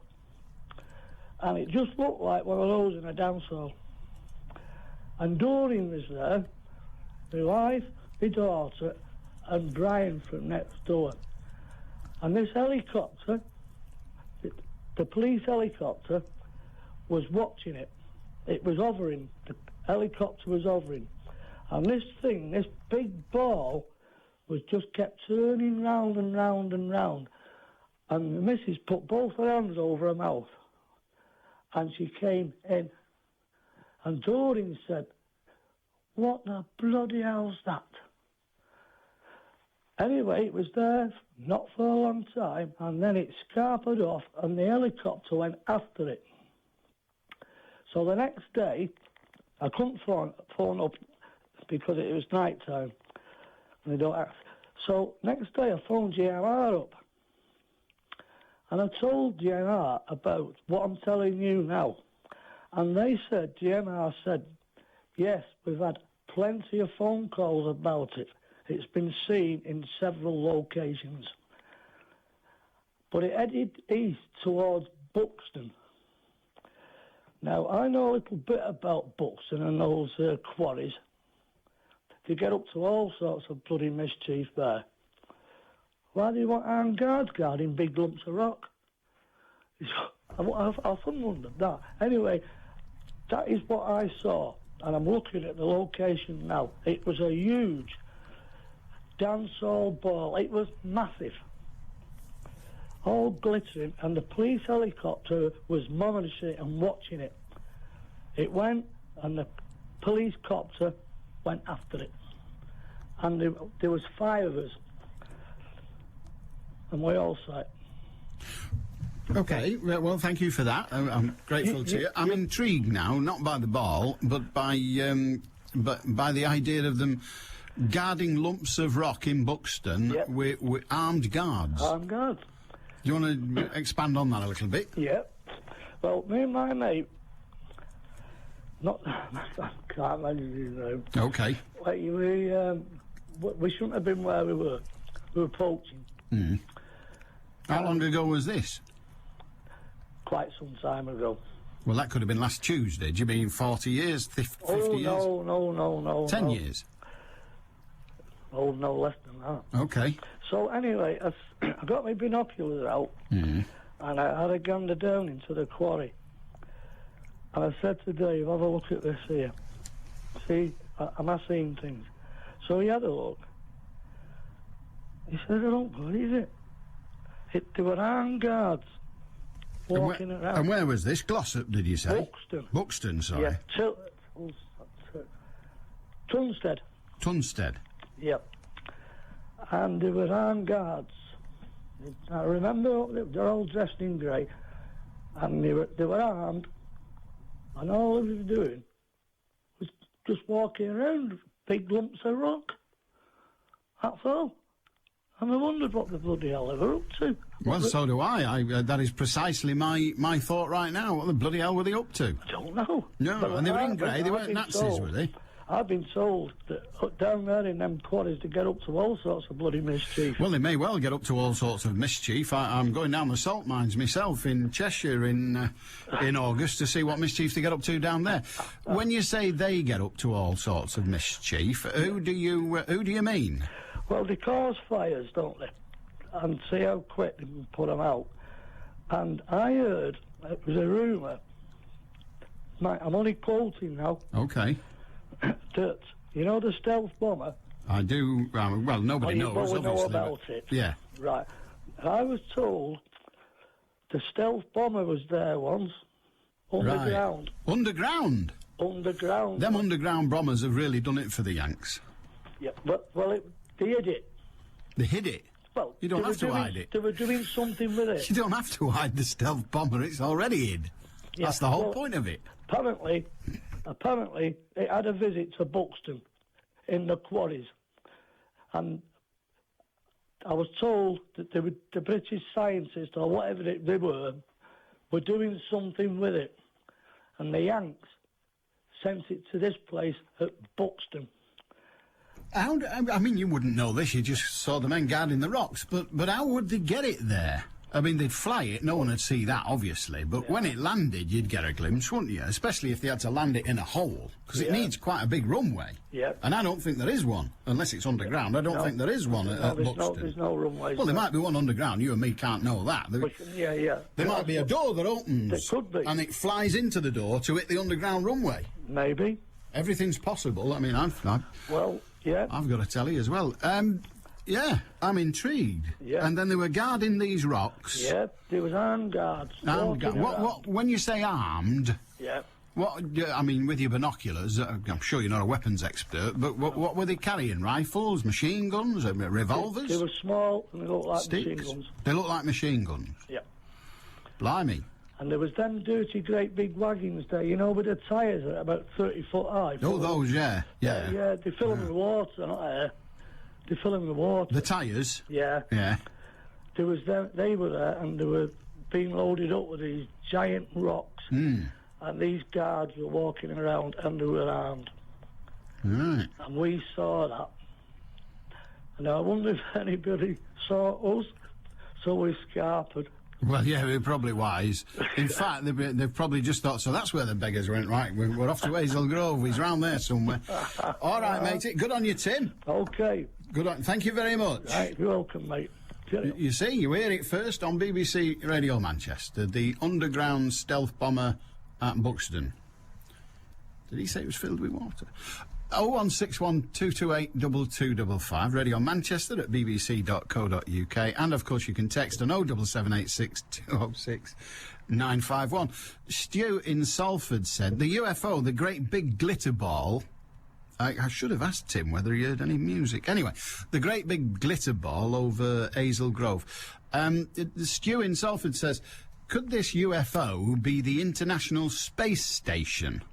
and it just looked like one of those in a dance hall. And Doreen was there, my wife, my daughter, and Brian from next door. And this helicopter, the police helicopter, was watching it. It was hovering. The helicopter was hovering. And this thing, this big ball, was just kept turning round and round and round. And the missus put both her hands over her mouth. And she came in. And Doreen said, what the bloody hell's that? Anyway, it was there, not for a long time, and then it scarpered off, and the helicopter went after it. So the next day, I couldn't phone up because it was night time, and they don't ask. So next day, I phoned GMR up, and I told GMR about what I'm telling you now, and they said, GMR said, yes, we've had plenty of phone calls about it. It's been seen in several locations. But it headed east towards Buxton. Now, I know a little bit about Buxton and those quarries. They get up to all sorts of bloody mischief there. Why do you want armed guards guarding big lumps of rock? I've often wondered that. Anyway, that is what I saw. And I'm looking at the location now. It was a huge dancehall ball. It was massive, all glittering, and the police helicopter was monitoring it and watching it. It went, and the police copter went after it, and there was 5 of us, and we all saw it. Okay, well, thank you for that. I'm grateful to you. I'm intrigued now, not by the ball, but by the idea of them guarding lumps of rock in Buxton with armed guards. Armed guards. Do you want to expand on that a little bit? Yeah. Well, me and my mate, I can't imagine his name. Okay. We shouldn't have been where we were. We were poaching. Mm. How long ago was this? Quite some time ago. Well, that could have been last Tuesday. Do you mean 40 years, 50 years? No. 10 years? Oh, no, less than that. Okay. So anyway, I got my binoculars out, and I had a gander down into the quarry. And I said to Dave, have a look at this here. See, am I seeing things? So he had a look. He said, I don't believe it. There were armed guards walking around. And where was this? Glossop, did you say? Buxton. Buxton, sorry. Yeah, Tunstead. Tunstead. Yep. And there were armed guards. I remember they're all dressed in grey, and they were armed, and all they were doing was just walking around big lumps of rock. That's all. And I wondered what the bloody hell they were up to. Well, so do I. That is precisely my thought right now. What the bloody hell were they up to? I don't know. No, and they were in grey. They weren't Nazis, were they? I've been told that down there in them quarries to get up to all sorts of bloody mischief. Well, they may well get up to all sorts of mischief. I'm going down the salt mines myself in Cheshire in August to see what mischief they get up to down there. When you say they get up to all sorts of mischief, who do you mean? Well, they cause fires, don't they? And see how quick they can put them out. And I heard, it was a rumour, I'm only quoting now, Okay. that, you know the stealth bomber? I do, well, nobody knows, obviously. obviously. Know about it. Yeah. Right. I was told the stealth bomber was there once, underground. Right. Underground? Underground. Them underground bombers have really done it for the Yanks. Yeah, but, they hid it. They hid it? Well, you don't have to hide it. They were doing something with it. You don't have to hide the stealth bomber, it's already hid. Yeah, that's the whole point of it. Apparently, it had a visit to Buxton in the quarries. And I was told that the British scientists, or whatever they were doing something with it. And the Yanks sent it to this place at Buxton. I mean, you wouldn't know this, you just saw the men guarding the rocks, but how would they get it there? I mean, they'd fly it, no one would see that, obviously, but when it landed, you'd get a glimpse, wouldn't you? Especially if they had to land it in a hole, because it needs quite a big runway. Yeah. And I don't think there is one, unless it's underground. I don't think there is one at Buxton. There's no runway. Well, there might be one underground, you and me can't know that. There might be a door that opens. There could be. And it flies into the door to hit the underground runway. Maybe. Everything's possible, I mean, well, yeah. I've got to tell you as well. Yeah, I'm intrigued. Yeah. And then they were guarding these rocks. Yeah, there was armed guards. Armed guards. When you say armed... Yeah. I mean, with your binoculars, I'm sure you're not a weapons expert, but what were they carrying? Rifles, machine guns, revolvers? They were small and they looked like Sticks? machine guns. They look like machine guns? Yeah. Blimey. And there was them dirty, great big wagons there, you know, with the tyres that are about 30 foot high. Oh, those, yeah. Yeah, they fill them with water, not air. They fill them with water. The tyres? Yeah. Yeah. They were there and they were being loaded up with these giant rocks. And these guards were walking around and they were armed. Right. And we saw that. And I wonder if anybody saw us, so we scarpered. Well, yeah, they're probably wise. In fact, they've probably just thought, so that's where the beggars went, right, we're off to Hazel Grove, he's round there somewhere. All right, matey, good on you, Tim. OK. Good on, thank you very much. Right, you're welcome, mate. You see, you hear it first on BBC Radio Manchester, the underground stealth bomber at Buxton. Did he say it was filled with water? 0161228 2255, Radio Manchester at bbc.co.uk, and of course you can text on 07786 206 951. Stu in Salford said the UFO, the great big glitter ball. I should have asked him whether he heard any music. Anyway, the great big glitter ball over Hazel Grove. Stu in Salford says, could this UFO be the International Space Station?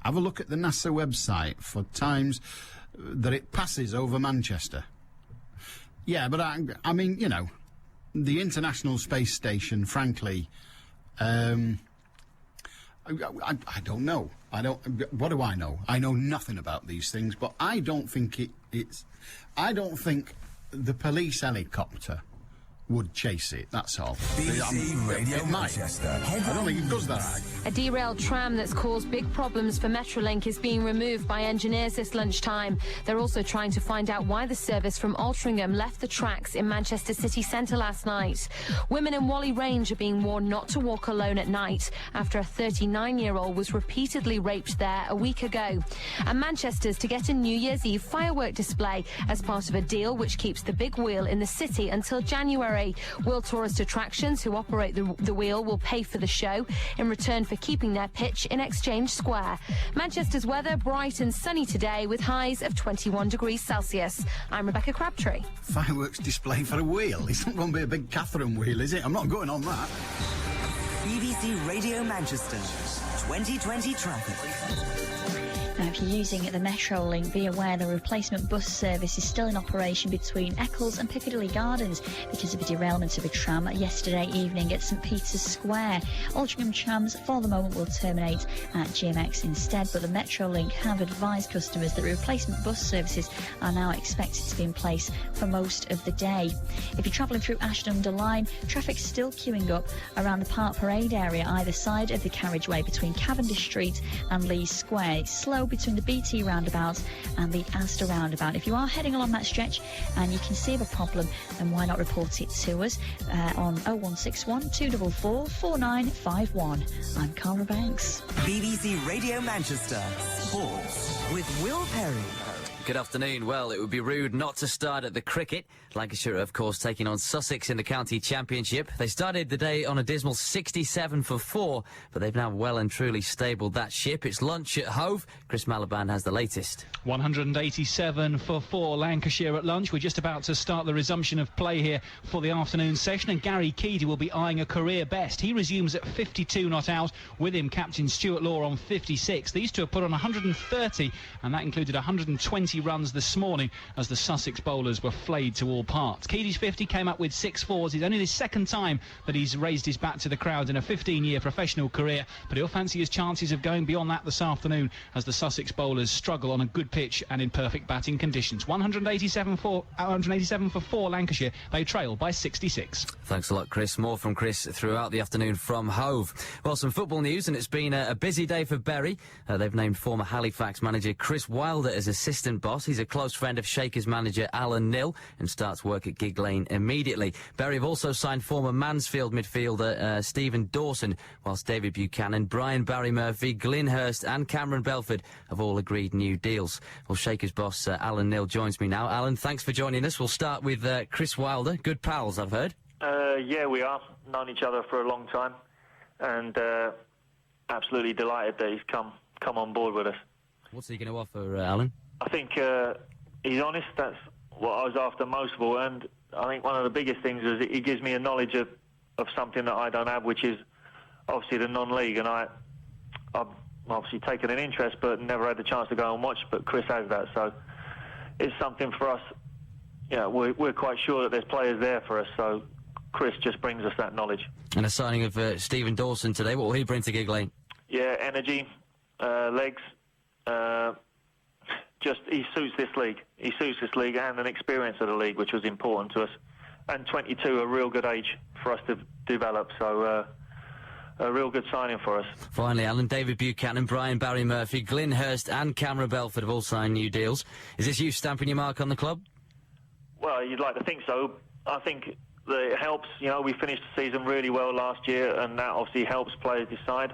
Have a look at the NASA website for times that it passes over Manchester. Yeah, but I mean, you know, the International Space Station, frankly, I don't know. What do I know? I know nothing about these things, but I don't think I don't think the police helicopter would chase it, that's all. BBC Radio Manchester. I don't think it does that. A derailed tram that's caused big problems for Metrolink is being removed by engineers this lunchtime. They're also trying to find out why the service from Altrincham left the tracks in Manchester city centre last night. Women in Whalley Range are being warned not to walk alone at night after a 39-year-old was repeatedly raped there a week ago. And Manchester's to get a New Year's Eve firework display as part of a deal which keeps the big wheel in the city until January. World Tourist Attractions, who operate the wheel, will pay for the show in return for keeping their pitch in Exchange Square. Manchester's weather bright and sunny today with highs of 21 degrees Celsius. I'm Rebecca Crabtree. Fireworks display for a wheel. It's not going to be a big Catherine wheel, is it? I'm not going on that. BBC Radio Manchester 2020 traffic. Now, if you're using the Metro Link, be aware the replacement bus service is still in operation between Eccles and Piccadilly Gardens because of a derailment of a tram yesterday evening at St Peter's Square. Altrincham trams for the moment will terminate at GMX instead, but the Metro Link have advised customers that replacement bus services are now expected to be in place for most of the day. If you're travelling through Ashton under Lyne, traffic's still queuing up around the Park Parade area either side of the carriageway between Cavendish Street and Lees Square. It's slow between the BT roundabout and the Astor roundabout. If you are heading along that stretch and you can see a problem, then why not report it to us on 0161 244 4951. I'm Cara Banks. BBC Radio Manchester Sports with Will Perry. Good afternoon. Well, it would be rude not to start at the cricket. Lancashire, of course, taking on Sussex in the County Championship. They started the day on a dismal 67 for 4, but they've now well and truly stabled that ship. It's lunch at Hove. Chris Malaban has the latest. 187 for 4, Lancashire at lunch. We're just about to start the resumption of play here for the afternoon session, and Gary Keady will be eyeing a career best. He resumes at 52 not out. With him, captain Stuart Law on 56. These two have put on 130, and that included 120 runs this morning as the Sussex bowlers were flayed to all parts. Keady's 50 came up with 6 fours. It's only the second time that he's raised his bat to the crowd in a 15-year professional career, but he'll fancy his chances of going beyond that this afternoon as the Sussex bowlers struggle on a good pitch and in perfect batting conditions. 187 for 4 Lancashire. They trail by 66. Thanks a lot, Chris. More from Chris throughout the afternoon from Hove. Well, some football news, and it's been a busy day for Bury. They've named former Halifax manager Chris Wilder as assistant boss. He's a close friend of Shakers manager Allan Nill and starts work at Gig Lane immediately. Bury have also signed former Mansfield midfielder Stephen Dawson, whilst David Buchanan, Brian Barry Murphy, Glyn Hurst and Cameron Belford have all agreed new deals. Well, Shakers boss Allan Nill joins me now. Alan, thanks for joining us. We'll start with Chris Wilder. Good pals, I've heard. Yeah, we are. Known each other for a long time, and absolutely delighted that he's come on board with us. What's he going to offer, Alan? I think he's honest. That's what I was after most of all, and I think one of the biggest things is he gives me a knowledge of something that I don't have, which is obviously the non-league, and I've obviously taken an interest but never had the chance to go and watch, but Chris has that, so it's something for us. Yeah, we're quite sure that there's players there for us, so Chris just brings us that knowledge. And a signing of Stephen Dawson today, what will he bring to Gig Lane? Yeah, energy, legs, just he suits this league. He suits this league and an experience of the league, which was important to us. And 22, a real good age for us to develop, so a real good signing for us. Finally, Alan, David Buchanan, Brian Barry Murphy, Glyn Hurst and Cameron Belford have all signed new deals. Is this you stamping your mark on the club? Well, you'd like to think so. I think that it helps. You know, we finished the season really well last year, and that obviously helps players decide.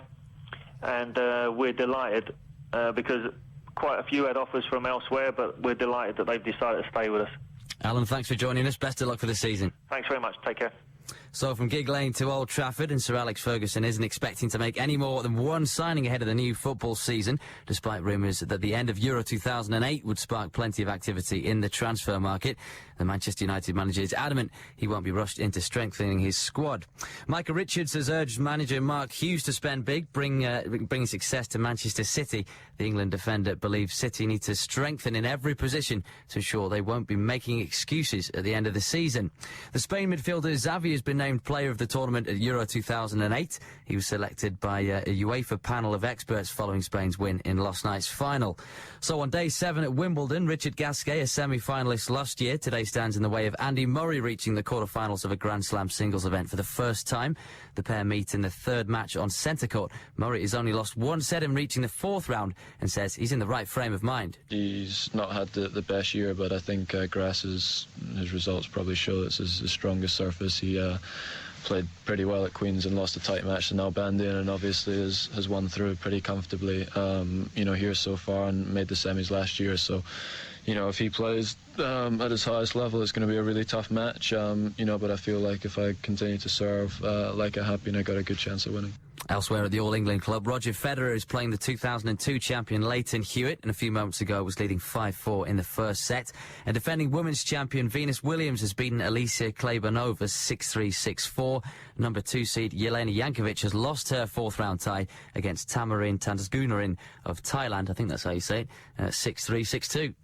And we're delighted because quite a few had offers from elsewhere, but we're delighted that they've decided to stay with us. Alan, thanks for joining us. Best of luck for the season. Thanks very much. Take care. So from Gig Lane to Old Trafford, and Sir Alex Ferguson isn't expecting to make any more than one signing ahead of the new football season, despite rumours that the end of Euro 2008 would spark plenty of activity in the transfer market. The Manchester United manager is adamant he won't be rushed into strengthening his squad. Micah Richards has urged manager Mark Hughes to spend big, bring success to Manchester City. The England defender believes City need to strengthen in every position to ensure they won't be making excuses at the end of the season. The Spain midfielder Xavi has been named player of the tournament at Euro 2008. He was selected by a UEFA panel of experts following Spain's win in last night's final. So on day 7 at Wimbledon, Richard Gasquet, a semi-finalist last year, today stands in the way of Andy Murray reaching the quarter-finals of a Grand Slam singles event for the first time. The pair meet in the third match on centre court. Murray has only lost one set in reaching the fourth round and says he's in the right frame of mind. He's not had the best year, but I think grass his results probably show it's his strongest surface. He played pretty well at Queen's and lost a tight match to Nalbandian, and obviously has won through pretty comfortably here so far, and made the semis last year. So if he plays at his highest level, it's going to be a really tough match, but I feel like if I continue to serve like I have been, I got a good chance of winning. Elsewhere at the All England club, Roger Federer is playing the 2002 champion Leighton Hewitt, and a few moments ago was leading 5-4 in the first set. And defending women's champion Venus Williams has beaten Alicia Klebanova 6-3, 6-4. Number 2 seed Jelena Jankovic has lost her fourth-round tie against Tamarin Tanzgunarin of Thailand. I think that's how you say it. 6-3, 6-2.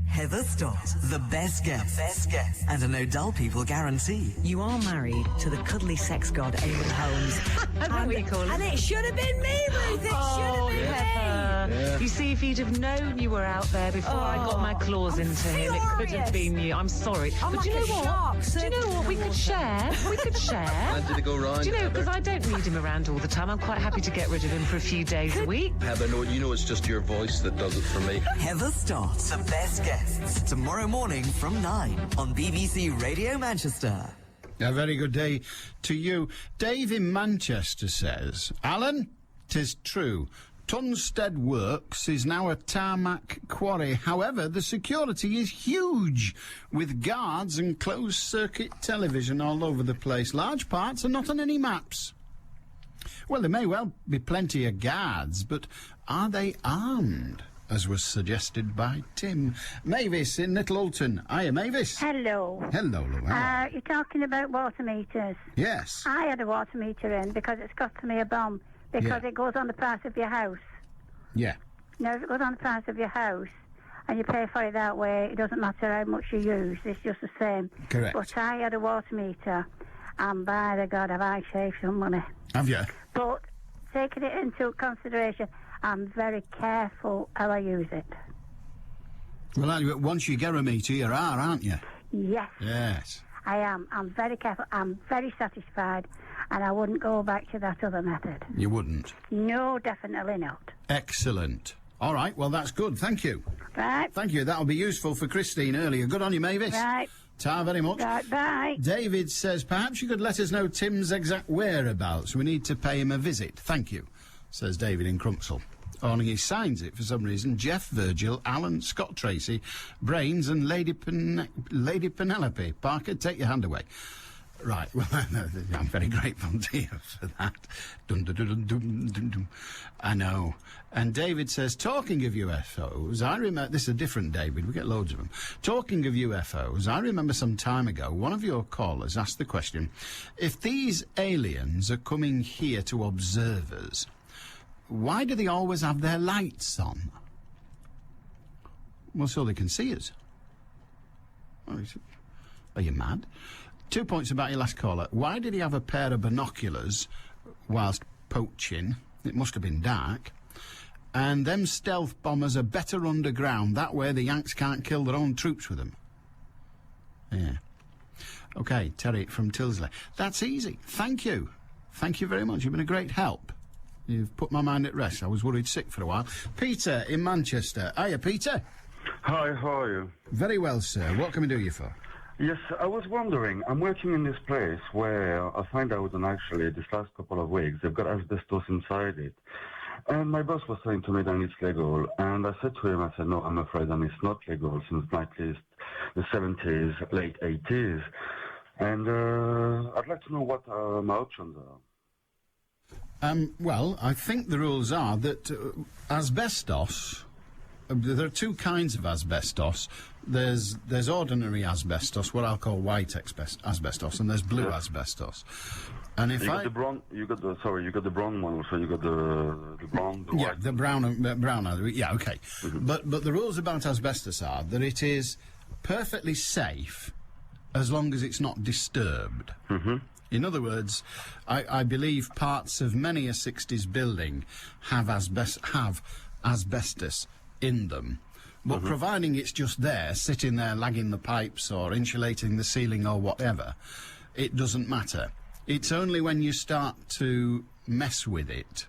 Heather Stott, the best guest, and a no dull people guarantee. You are married to the cuddly sex god Eamon Holmes. I know what you call it. And it should have been me, Ruth. It should have been me. Yeah. You see, if he'd have known you were out there before I got my claws into him, it could have been you. I'm sorry. I'm but like do you know a what? shark Do you know what? We could share. We could share. And did it go wrong? Do you know, because I don't need him around all the time. I'm quite happy to get rid of him for a few days a week. Heather, no, you know it's just your voice that does it for me. Heather Stott, the best guests. Tomorrow morning from 9 on BBC Radio Manchester. A very good day to you. Dave in Manchester says, Alan, 'tis true. Tunstead Works is now a tarmac quarry. However, the security is huge, with guards and closed-circuit television all over the place. Large parts are not on any maps. Well, there may well be plenty of guards, but are they armed, as was suggested by Tim? Mavis in Little Alton. Hiya, Mavis. Hello. Hello, Lou. You're talking about water meters. Yes. I had a water meter in because it's cost me a bomb. Because it goes on the price of your house. Yeah. Now, if it goes on the price of your house and you pay for it that way, it doesn't matter how much you use. It's just the same. Correct. But I had a water meter, and by the God, have I saved some money. Have you? But taking it into consideration, I'm very careful how I use it. Well, once you get a meter, you are, aren't you? Yes. Yes. I am. I'm very careful. I'm very satisfied. And I wouldn't go back to that other method. You wouldn't? No, definitely not. Excellent. All right, well, that's good. Thank you. Right. Thank you. That'll be useful for Christine earlier. Good on you, Mavis. Right. Ta very much. Right, bye. David says, perhaps you could let us know Tim's exact whereabouts. We need to pay him a visit. Thank you, says David in Crumpsall. Only he signs it for some reason. Jeff, Virgil, Alan, Scott Tracy, Brains and Lady Penelope. Parker, take your hand away. Right, well, I'm very grateful to you for that. Dun, dun, dun, dun, dun, dun, dun. I know. And David says, talking of UFOs, I remember... This is a different David, we get loads of them. Talking of UFOs, I remember some time ago, one of your callers asked the question, if these aliens are coming here to observe us, why do they always have their lights on? Well, so they can see us. Well, are you mad? 2 points about your last caller. Why did he have a pair of binoculars whilst poaching? It must have been dark. And them stealth bombers are better underground. That way the Yanks can't kill their own troops with them. Yeah. OK, Terry from Tilsley. That's easy. Thank you. Thank you very much. You've been a great help. You've put my mind at rest. I was worried sick for a while. Peter in Manchester. Hiya, Peter. Hi, how are you? Very well, sir. What can we do you for? Yes, I was wondering, I'm working in this place where I find out that actually this last couple of weeks they've got asbestos inside it. And my boss was saying to me that it's legal. And I said to him, I said, no, I'm afraid that it's not legal since at least the 70s, late 80s. And I'd like to know what my options are. Well, I think the rules are that asbestos... there are two kinds of asbestos. There's ordinary asbestos, what I'll call white asbestos, and there's blue asbestos. And if you got the brown one, so you got the brown, the white. The brown, yeah, okay. Mm-hmm. But the rules about asbestos are that it is perfectly safe as long as it's not disturbed. Mm-hmm. In other words, I believe parts of many a 60s building have asbestos in them. But providing it's just there, sitting there, lagging the pipes or insulating the ceiling or whatever, it doesn't matter. It's only when you start to mess with it,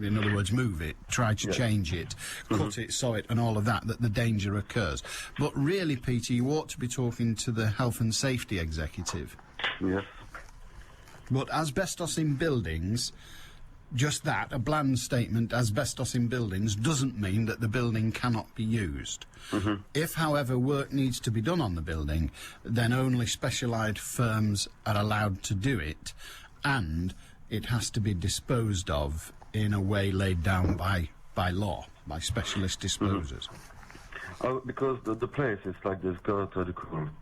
in other words, move it, try to change it, cut it, saw it, and all of that, that the danger occurs. But really, Peter, you ought to be talking to the Health and Safety Executive. Yes. But asbestos in buildings... Just that, a bland statement, asbestos in buildings, doesn't mean that the building cannot be used. If, however, work needs to be done on the building, then only specialised firms are allowed to do it, and it has to be disposed of in a way laid down by law, by specialist disposers. Because the place is like there's got two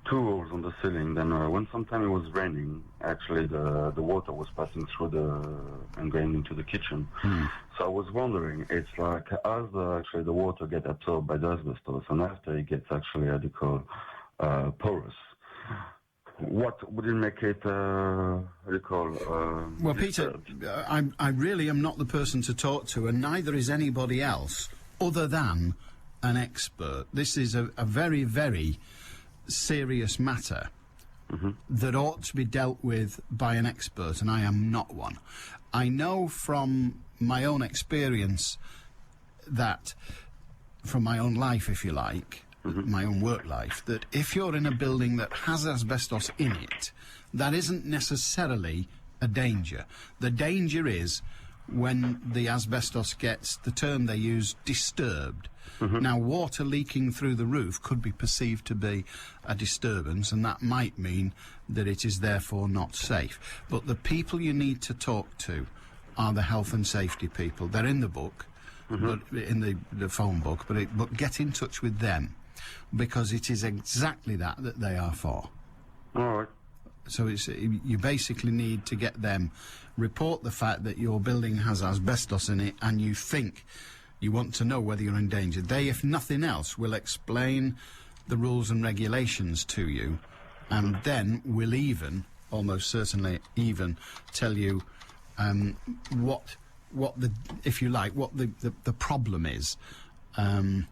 holes on the ceiling. Then when sometime it was raining, actually the water was passing through and going into the kitchen. So I was wondering, it's like as actually the water gets absorbed by the asbestos, and after it gets actually porous. What would it make it? Well, Peter, I really am not the person to talk to, and neither is anybody else, other than an expert. This is a very, very serious matter that ought to be dealt with by an expert, and I am not one. I know from my own experience that, from my own life, if you like, my own work life, that if you're in a building that has asbestos in it, that isn't necessarily a danger. The danger is when the asbestos gets, the term they use, disturbed. Now, water leaking through the roof could be perceived to be a disturbance, and that might mean that it is therefore not safe. But the people you need to talk to are the health and safety people. They're in the book, but in the phone book, but get in touch with them, because it is exactly that they are for. All right. So you basically need to get them, report the fact that your building has asbestos in it, and you think you want to know whether you're in danger. They, if nothing else, will explain the rules and regulations to you, and then will almost certainly tell you what the, if you like, what the problem is. There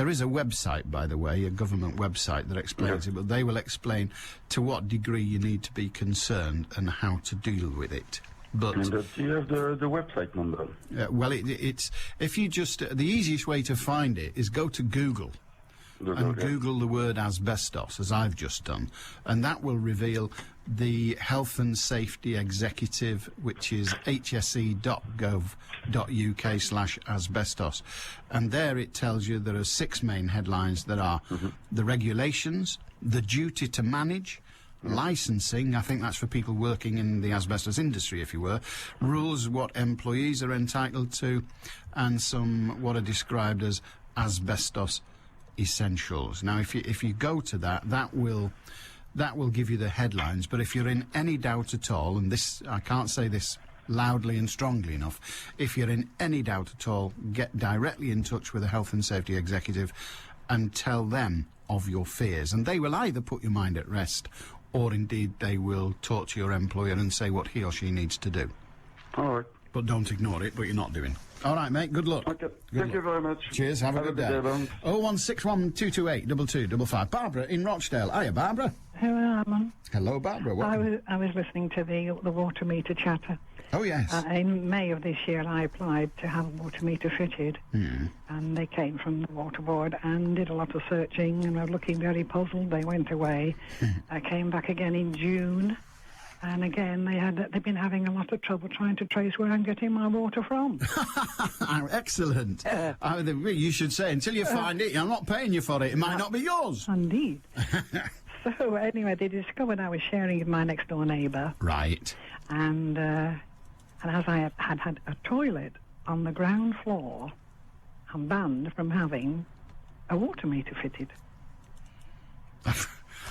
is a website, by the way, a government website that explains it, but they will explain to what degree you need to be concerned and how to deal with it. But do you have the website number? Well, it's if you just the easiest way to find it is go to Google and Google the word asbestos, as I've just done, and that will reveal the Health and Safety Executive, which is hse.gov.uk/asbestos, and there it tells you there are 6 main headlines. There are the regulations, the duty to manage, licensing, I think that's for people working in the asbestos industry, if you were, rules, what employees are entitled to, and some what are described as asbestos essentials. Now, if you go to that will give you the headlines, but if you're in any doubt at all, and this, I can't say this loudly and strongly enough, if you're in any doubt at all, get directly in touch with a health and safety executive and tell them of your fears, and they will either put your mind at rest, or indeed they will talk to your employer and say what he or she needs to do. All right. But don't ignore it, but you're not doing. All right, mate, good luck. Okay. Thank you very much. Cheers, have a good day. 0161228 2225. Barbara in Rochdale. Hiya, Barbara. Hello, Alan. Hello, Barbara. Welcome. I was listening to the water meter chatter. Oh, yes. In May of this year, I applied to have a water meter fitted, and they came from the water board and did a lot of searching and were looking very puzzled. They went away. I came back again in June, and again they've been having a lot of trouble trying to trace where I'm getting my water from. Excellent. You should say, until you find it, I'm not paying you for it. It might not be yours. Indeed. So anyway, they discovered I was sharing with my next door neighbour. Right. And as I had a toilet on the ground floor, I'm banned from having a water meter fitted.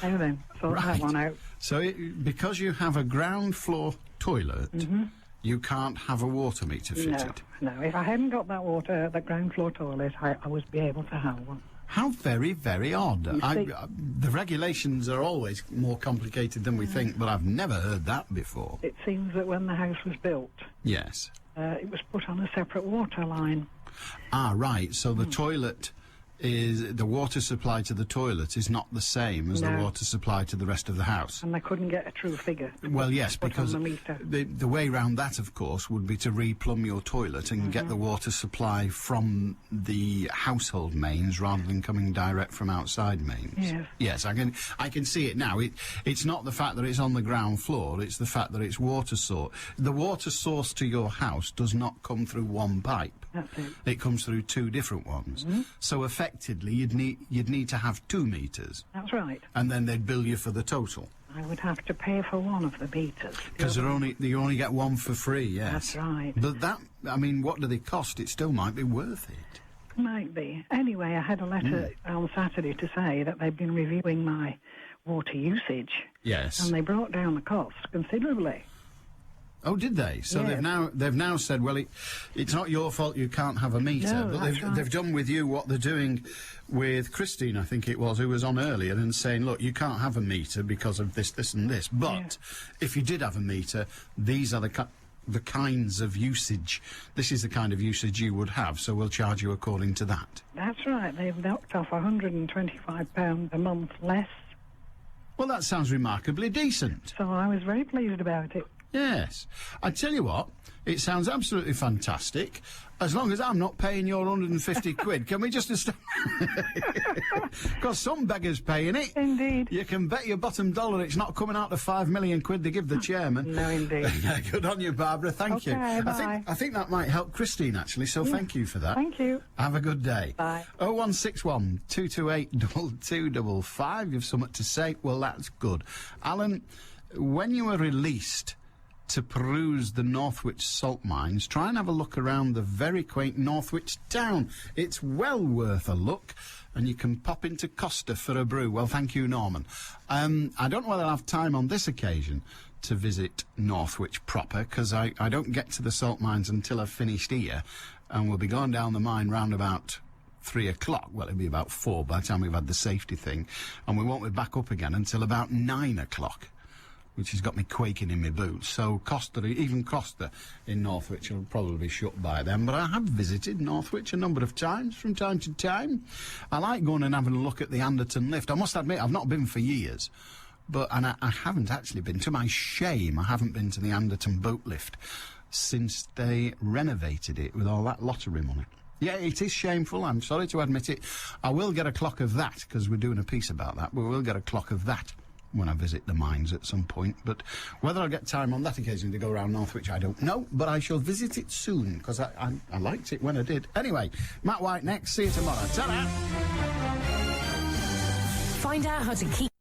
So then, sort that one out. So because you have a ground floor toilet, you can't have a water meter fitted? No. If I hadn't got that ground floor toilet, I would be able to have one. How very, very odd. The regulations are always more complicated than we think, but I've never heard that before. It seems that when the house was built, yes, it was put on a separate water line. Ah, right. So the toilet the water supply to the toilet is not the same as the water supply to the rest of the house. And they couldn't get a true figure. Well, yes, because the way round that, of course, would be to replumb your toilet and get the water supply from the household mains rather than coming direct from outside mains. Yes. Yes, I can see it now. It's not the fact that it's on the ground floor, it's the fact that it's water source. The water source to your house does not come through one pipe. That's it. It comes through two different ones. So effectively, expectedly you'd need to have 2 meters, That's right. and then they'd bill you for the total. I would have to pay for one of the meters. Because you only get one for free, yes. That's right. But that, I mean, what do they cost? It still might be worth it. Might be. Anyway, I had a letter on Saturday to say that they've been reviewing my water usage. Yes. And they brought down the cost considerably. Oh, did they? So Yes. they've now said, well, it's not your fault you can't have a meter. No, but that's right. they've done with you what they're doing with Christine, I think it was, who was on earlier, and saying, look, you can't have a meter because of this, this and this. But if you did have a meter, these are the kinds of usage. This is the kind of usage you would have, so we'll charge you according to that. That's right. They've knocked off £125 a month less. Well, that sounds remarkably decent. So I was very pleased about it. Yes. I tell you what, it sounds absolutely fantastic, as long as I'm not paying your 150 quid. Can we just... Because some beggar's paying it. Indeed. You can bet your bottom dollar it's not coming out the 5 million quid they give the chairman. No, indeed. Good on you, Barbara. Thank you. Bye. I think that might help Christine, actually, so thank you for that. Thank you. Have a good day. Bye. 0161 228 2255. You've something to say? Well, that's good. Alan, when you were released to peruse the Northwich salt mines, try and have a look around the very quaint Northwich town. It's well worth a look, and you can pop into Costa for a brew. Well, thank you, Norman. I don't know whether I'll have time on this occasion to visit Northwich proper, because I don't get to the salt mines until I've finished here, and we'll be going down the mine round about 3 o'clock. Well, it'll be about 4 by the time we've had the safety thing, and we won't be back up again until about 9 o'clock. Which has got me quaking in my boots. So even Costa in Northwich will probably be shut by then. But I have visited Northwich a number of times from time to time. I like going and having a look at the Anderton lift. I must admit, I've not been for years. And I haven't actually been. To my shame, I haven't been to the Anderton boat lift since they renovated it with all that lottery money. Yeah, it is shameful. I'm sorry to admit it. I will get a clock of that, because we're doing a piece about that. But we'll get a clock of that when I visit the mines at some point. But whether I'll get time on that occasion to go around Northwich, I don't know. But I shall visit it soon, because I liked it when I did. Anyway, Matt White next. See you tomorrow. Ta-da! Find out how to keep